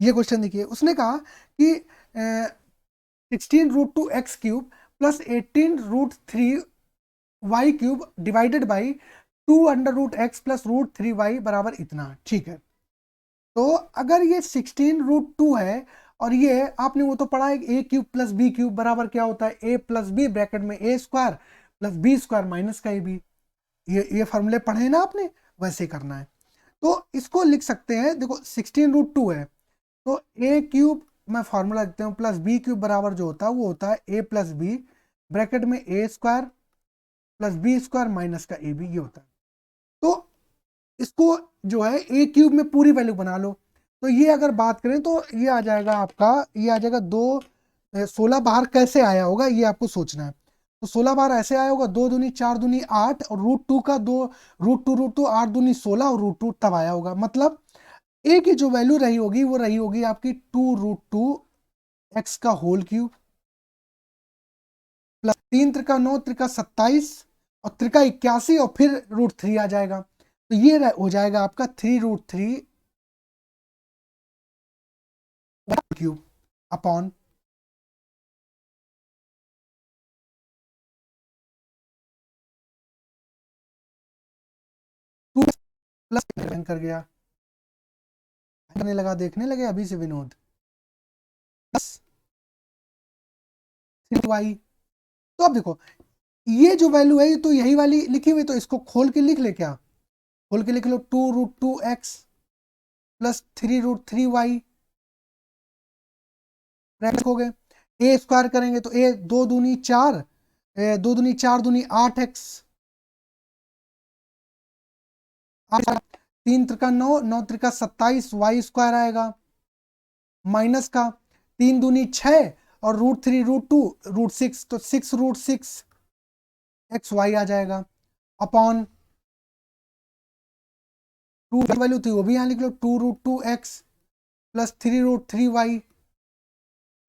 ये क्वेश्चन देखिए, उसने कहा कि 16√2x³ plus 18√3y³ divided by 2√x plus √3y बराबर इतना, ठीक है। तो अगर ये 16√2 है और ये आपने वो तो पढ़ा है, a³ प्लस b³ बराबर क्या होता है, a प्लस बी ब्रैकेट में a² प्लस b² माइनस का ab। ये फॉर्मूले पढ़े ना आपने, वैसे करना है। तो इसको लिख सकते हैं, देखो 16√2 है तो a³ मैं फॉर्मूला लिखते हूँ प्लस b³ बराबर जो होता है वो होता है a प्लस बी ब्रैकेट में a² प्लस b² माइनस का ab, ये होता है। तो इसको जो है a³ में पूरी वैल्यू बना लो। तो ये अगर बात करें तो ये आ जाएगा आपका, ये आ जाएगा 16 बाहर कैसे आया होगा ये आपको सोचना है। तो 16 बार ऐसे आया होगा, 2 दूनी 4 दूनी 8 और √2 का 2 √2 8 दूनी 16 और √2 तब आया होगा। मतलब ए की जो वैल्यू रही होगी वो रही होगी आपकी 2√2 x का होल क्यूब प्लस 3 त्रिका 9 त्रिका 27 और त्रिका 81 और फिर √3 आ जाएगा। तो ये हो जाएगा आपका 3√3 क्यूब अपॉन प्लस कर गया, करने लगा, देखने लगे अभी से विनोद, प्लस 3y। तो अब देखो ये जो वैल्यू है तो यही वाली लिखी हुई, तो इसको खोल के लिख ले, क्या खोल के लिख लो, 2√2x प्लस 3√3y ब्रैकेट हो गए। ए स्क्वायर करेंगे तो ए 2 दूनी 4, 2 दूनी 4 दूनी 8x, 3 त्रिका 9, 9 त्रिका 27 वाई स्क्वायर आएगा, माइनस का 3 दूनी 6 और √3 √2 √6, तो 6 √6 एक्स वाई आ जाएगा, अपॉन 2 वैल्यू थी वो भी यहाँ लिख लो, 2 √2 एक्स प्लस 3 √3 वाई,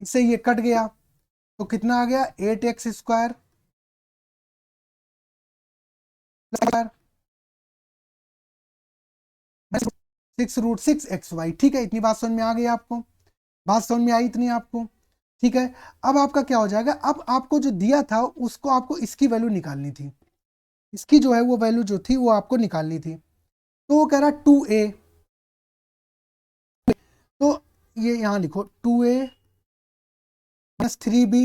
इससे ये कट गया तो कितना आ गया 8x स्क्वायर 6 √6 एक्स वाई। ठीक है, इतनी बात समझ में आ गई आपको, बात समझ में आई इतनी आपको। ठीक है, अब आपका क्या हो जाएगा, अब आपको जो दिया था उसको आपको इसकी वैल्यू निकालनी थी, इसकी जो है वो वैल्यू जो थी वो आपको निकालनी थी। तो वो कह रहा 2a, तो ये यहाँ लिखो 2a minus 3b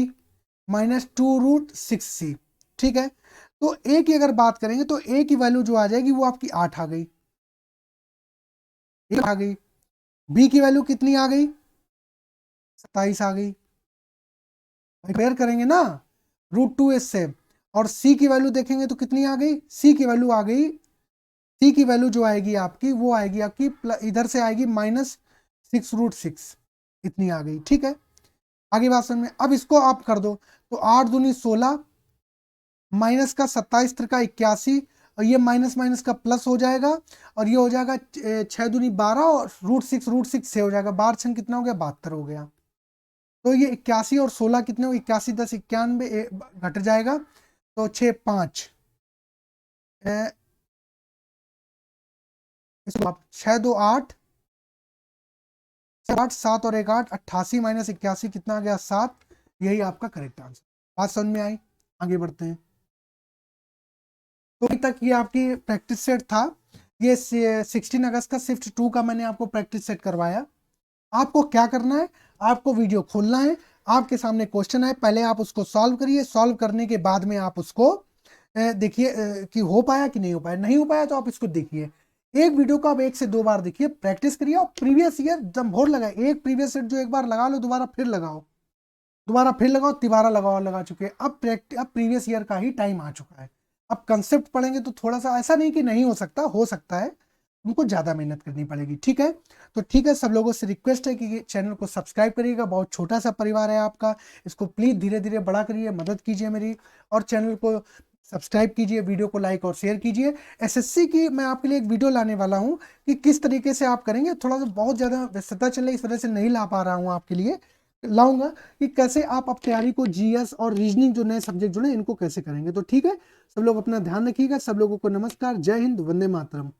minus 2 √6c। ठीक है, तो a की अगर बात करेंगे तो a की वैल्यू जो आ जाएगी वो आपकी 8 आ गई, 1 आ गई। b की वैल्यू कितनी आ गई 27 आ गई, कंपेयर करेंगे ना √2 से, और c की वैल्यू देखेंगे तो कितनी आ गई, c की वैल्यू आ गई, c की वैल्यू जो आएगी आपकी वो आएगी आपकी इधर से आएगी -6 √6, इतनी आ गई। ठीक है, आगे बात समझ में। अब इसको आप कर दो तो 8 दूनी 16 माइनस का 27 त्रिका 81, और ये माइनस माइनस का प्लस हो जाएगा, और ये हो जाएगा 6 दूनी 12 और √6 से हो जाएगा, 12 छंग कितना हो गया 72 हो गया। तो ये 81 और 16 कितने हो, 81 10 91 घट जाएगा, तो 6 5 इसको आप 6 2 8 8 7 और 1 8, 88 माइनस 81 कितना आ गया 7, यही आपका करेक्ट आंसर। बात समझ में आई, आगे बढ़ते हैं। तो अभी तक ये आपकी प्रैक्टिस सेट था, ये 16 अगस्त का शिफ्ट 2 का मैंने आपको प्रैक्टिस सेट करवाया। आपको क्या करना है, आपको वीडियो खोलना है, आपके सामने क्वेश्चन है, पहले आप उसको सॉल्व करिए, सॉल्व करने के बाद में आप उसको देखिए कि हो पाया कि नहीं हो पाया, नहीं हो पाया तो आप इसको देखिए। एक वीडियो को आप 1 से 2 बार देखिए, प्रैक्टिस करिए, और प्रीवियस ईयर जब भोर लगाए, एक प्रीवियस सेट जो एक बार लगा लो दोबारा फिर लगाओ, दोबारा फिर लगाओ, तिबारा लगाओ, लगा चुके हैं। अब प्रीवियस ईयर का ही टाइम आ चुका है, अब कंसेप्ट पढ़ेंगे तो थोड़ा सा ऐसा नहीं कि नहीं हो सकता है, उनको ज़्यादा मेहनत करनी पड़ेगी। ठीक है, तो ठीक है, सब लोगों से रिक्वेस्ट है कि चैनल को सब्सक्राइब करिएगा, बहुत छोटा सा परिवार है आपका, इसको प्लीज़ धीरे धीरे बड़ा करिए, मदद कीजिए मेरी, और चैनल को सब्सक्राइब कीजिए, वीडियो को लाइक और शेयर कीजिए। एसएससी की मैं आपके लिए एक वीडियो लाने वाला हूँ कि किस तरीके से आप करेंगे, थोड़ा सा बहुत ज़्यादा व्यस्तता चले इस वजह से नहीं ला पा रहा हूँ, आपके लिए लाऊंगा कि कैसे आप अब तैयारी को जीएस और रीजनिंग जो नए सब्जेक्ट जुड़े इनको कैसे करेंगे। तो ठीक है, सब लोग अपना ध्यान रखिएगा, सब लोगों को नमस्कार, जय हिंद, वंदे मातरम।